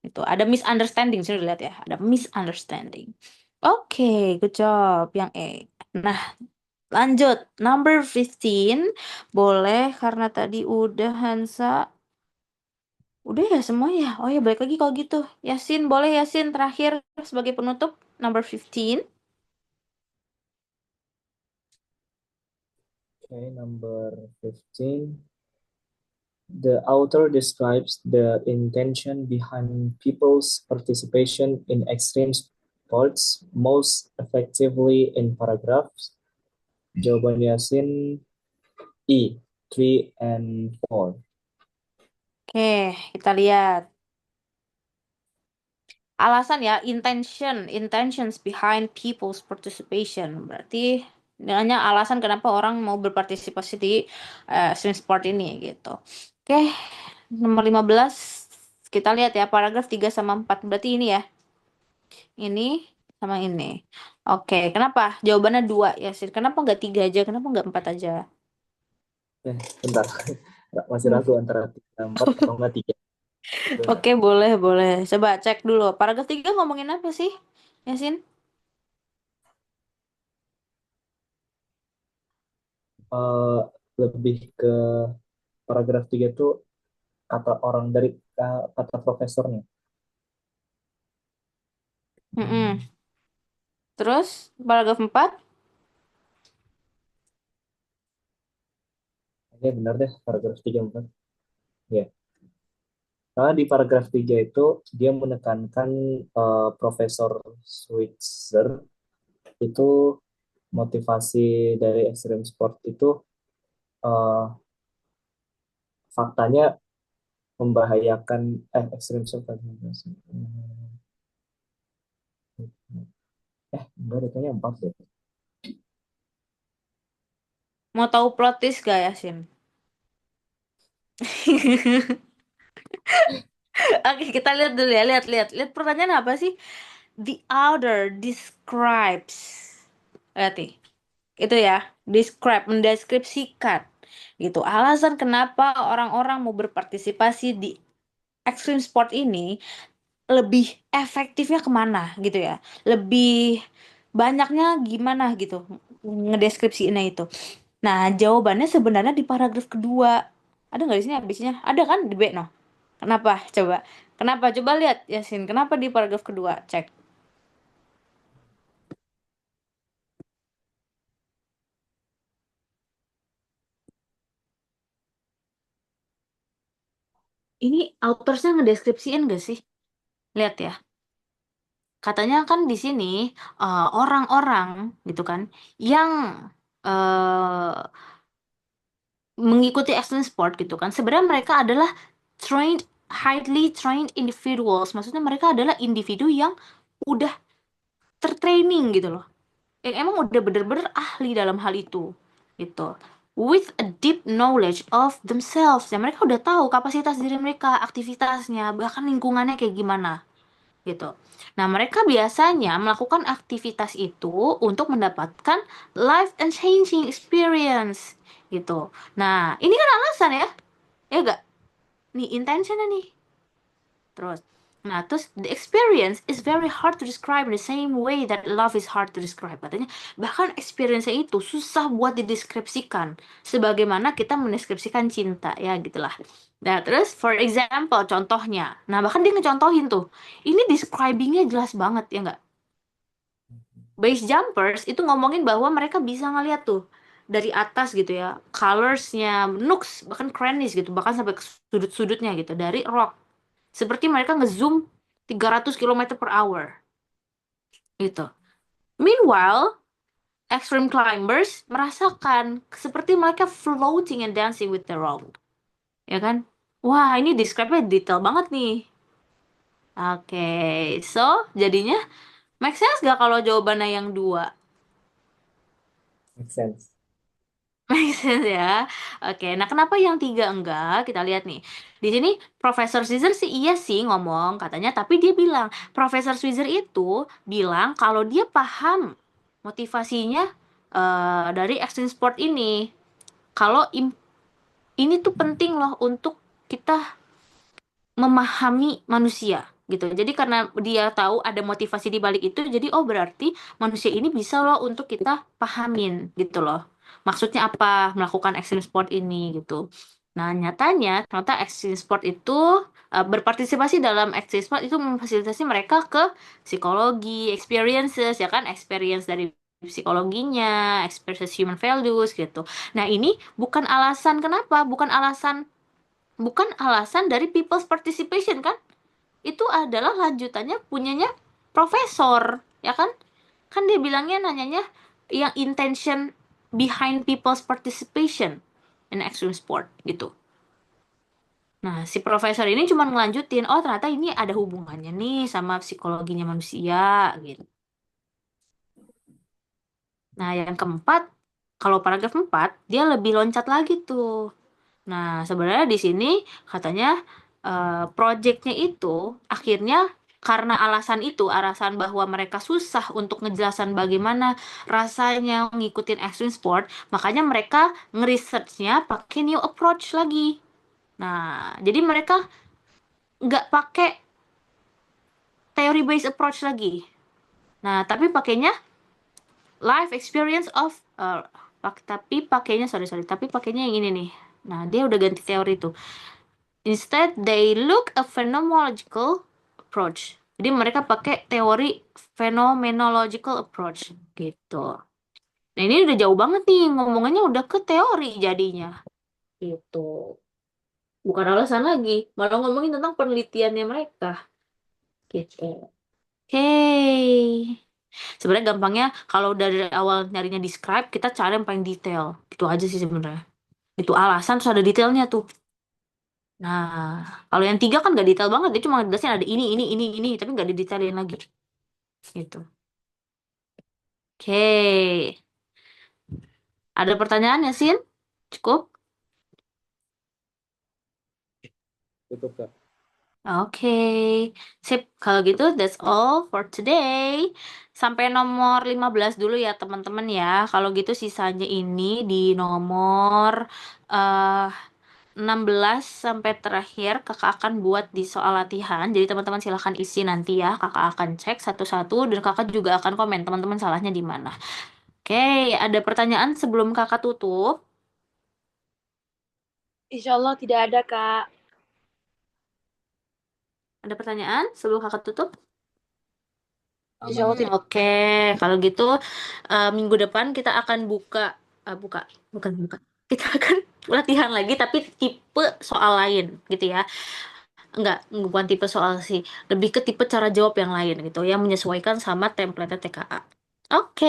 Itu ada misunderstanding, sudah lihat ya, ada misunderstanding. Oke, good job yang E. Nah, lanjut number 15 boleh karena tadi udah Hansa. Udah ya semua ya. Oh ya, balik lagi kalau gitu. Yasin, boleh Yasin terakhir sebagai penutup number 15. Okay, number 15. The author describes the intention behind people's participation in extreme sports most effectively in paragraphs. Jawaban Yasin E, 3 and 4. Oke, kita lihat. Alasan ya, intentions behind people's participation. Berarti namanya alasan kenapa orang mau berpartisipasi di extreme sport ini gitu. Oke, nomor 15. Kita lihat ya, paragraf 3 sama 4. Berarti ini ya. Ini sama ini. Oke, kenapa? Jawabannya 2 ya, Sir. Kenapa nggak 3 aja? Kenapa nggak 4 aja? Bentar. Masih ragu antara 3, 4 atau enggak 3. Oke, boleh. Coba cek dulu. Paragraf 3 ngomongin apa sih, Yasin? Lebih ke paragraf 3 itu kata orang dari kata profesornya. Terus, paragraf 4? Ini benar deh, paragraf 3 4. Ya. Karena di paragraf 3 itu dia menekankan Profesor Switzer itu motivasi dari extreme sport itu faktanya membahayakan extreme sport enggak deh, kayaknya 4 deh. Mau tahu plot twist gak, Yasin? Oke, kita lihat dulu ya. Lihat pertanyaan apa sih? The author describes. Lihat nih. Itu ya, mendeskripsikan gitu. Alasan kenapa orang-orang mau berpartisipasi di extreme sport ini lebih efektifnya kemana gitu ya. Lebih banyaknya gimana gitu ngedeskripsiinnya itu. Nah, jawabannya sebenarnya di paragraf kedua. Ada nggak di sini habisnya? Ada kan di B, no? Kenapa? Coba lihat Yasin. Kenapa di paragraf kedua? Cek. Ini autorsnya ngedeskripsiin gak sih? Lihat ya. Katanya kan di sini orang-orang gitu kan yang eh mengikuti extreme sport gitu kan. Sebenarnya mereka adalah trained, highly trained individuals. Maksudnya mereka adalah individu yang udah tertraining gitu loh. Yang emang udah bener-bener ahli dalam hal itu gitu. With a deep knowledge of themselves. Ya mereka udah tahu kapasitas diri mereka, aktivitasnya, bahkan lingkungannya kayak gimana gitu. Nah, mereka biasanya melakukan aktivitas itu untuk mendapatkan life and changing experience gitu. Nah, ini kan alasan ya, ya gak? Nih intentionnya nih. Terus, the experience is very hard to describe in the same way that love is hard to describe. Katanya, bahkan experience itu susah buat dideskripsikan. Sebagaimana kita mendeskripsikan cinta, ya gitulah. Nah, terus, for example, contohnya. Nah, bahkan dia ngecontohin tuh. Ini describingnya jelas banget, ya nggak? Base jumpers itu ngomongin bahwa mereka bisa ngeliat tuh dari atas gitu ya, colorsnya, nooks, bahkan crannies gitu, bahkan sampai ke sudut-sudutnya gitu, dari rock. Seperti mereka ngezoom 300 km per hour gitu. Meanwhile, extreme climbers merasakan seperti mereka floating and dancing with the rock. Ya kan? Wah, ini describe-nya detail banget nih. Oke, so jadinya make sense gak kalau jawabannya yang dua? Make sense. Make sense ya. Oke, nah kenapa yang tiga enggak? Kita lihat nih. Di sini Profesor Caesar sih iya sih ngomong katanya, tapi dia bilang Profesor Caesar itu bilang kalau dia paham motivasinya dari extreme sport ini. Kalau ini tuh penting loh untuk kita memahami manusia gitu. Jadi karena dia tahu ada motivasi di balik itu, jadi oh berarti manusia ini bisa loh untuk kita pahamin gitu loh. Maksudnya apa melakukan extreme sport ini gitu. Nah, nyatanya ternyata extreme sport itu berpartisipasi dalam extreme sport itu memfasilitasi mereka ke psikologi, experiences ya kan, experience dari psikologinya, experience human values gitu. Nah, ini bukan alasan dari people's participation kan? Itu adalah lanjutannya punyanya profesor, ya kan? Kan dia bilangnya nanyanya yang intention behind people's participation in extreme sport gitu. Nah, si profesor ini cuma ngelanjutin, oh ternyata ini ada hubungannya nih sama psikologinya manusia gitu. Nah, yang keempat, kalau paragraf 4, dia lebih loncat lagi tuh. Nah, sebenarnya di sini katanya proyeknya itu akhirnya karena alasan bahwa mereka susah untuk ngejelasan bagaimana rasanya ngikutin extreme sport, makanya mereka ngeresearchnya pakai new approach lagi. Nah, jadi mereka nggak pakai theory based approach lagi. Nah, tapi pakainya life experience of tapi pakainya yang ini nih. Nah, dia udah ganti teori tuh. Instead, they look a phenomenological approach. Jadi mereka pakai teori phenomenological approach gitu. Nah, ini udah jauh banget nih ngomongannya udah ke teori jadinya. Gitu. Bukan alasan lagi, malah ngomongin tentang penelitiannya mereka. Gitu. Oke. Sebenarnya gampangnya kalau dari awal nyarinya describe, kita cari yang paling detail. Itu aja sih sebenarnya. Itu alasan terus ada detailnya tuh. Nah, kalau yang tiga kan nggak detail banget, dia cuma jelasin ada ini, tapi nggak didetailin lagi. Gitu. Oke. Ada pertanyaan ya, Sin? Cukup? Cukup, Kak. Oke. Sip. Kalau gitu, that's all for today. Sampai nomor 15 dulu ya, teman-teman ya. Kalau gitu sisanya ini di nomor eh 16 sampai terakhir kakak akan buat di soal latihan. Jadi teman-teman silahkan isi nanti ya. Kakak akan cek satu-satu dan kakak juga akan komen teman-teman salahnya di mana. Oke, ada pertanyaan sebelum kakak tutup? Insya Allah tidak ada, Kak. Ada pertanyaan sebelum kakak tutup? Insya Allah tidak. Oke, kalau gitu minggu depan kita akan bukan buka. Kita akan latihan lagi tapi tipe soal lain gitu ya. Enggak, bukan tipe soal sih. Lebih ke tipe cara jawab yang lain gitu, yang menyesuaikan sama template TKA. Oke,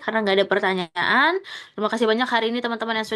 karena nggak ada pertanyaan, terima kasih banyak hari ini teman-teman yang sudah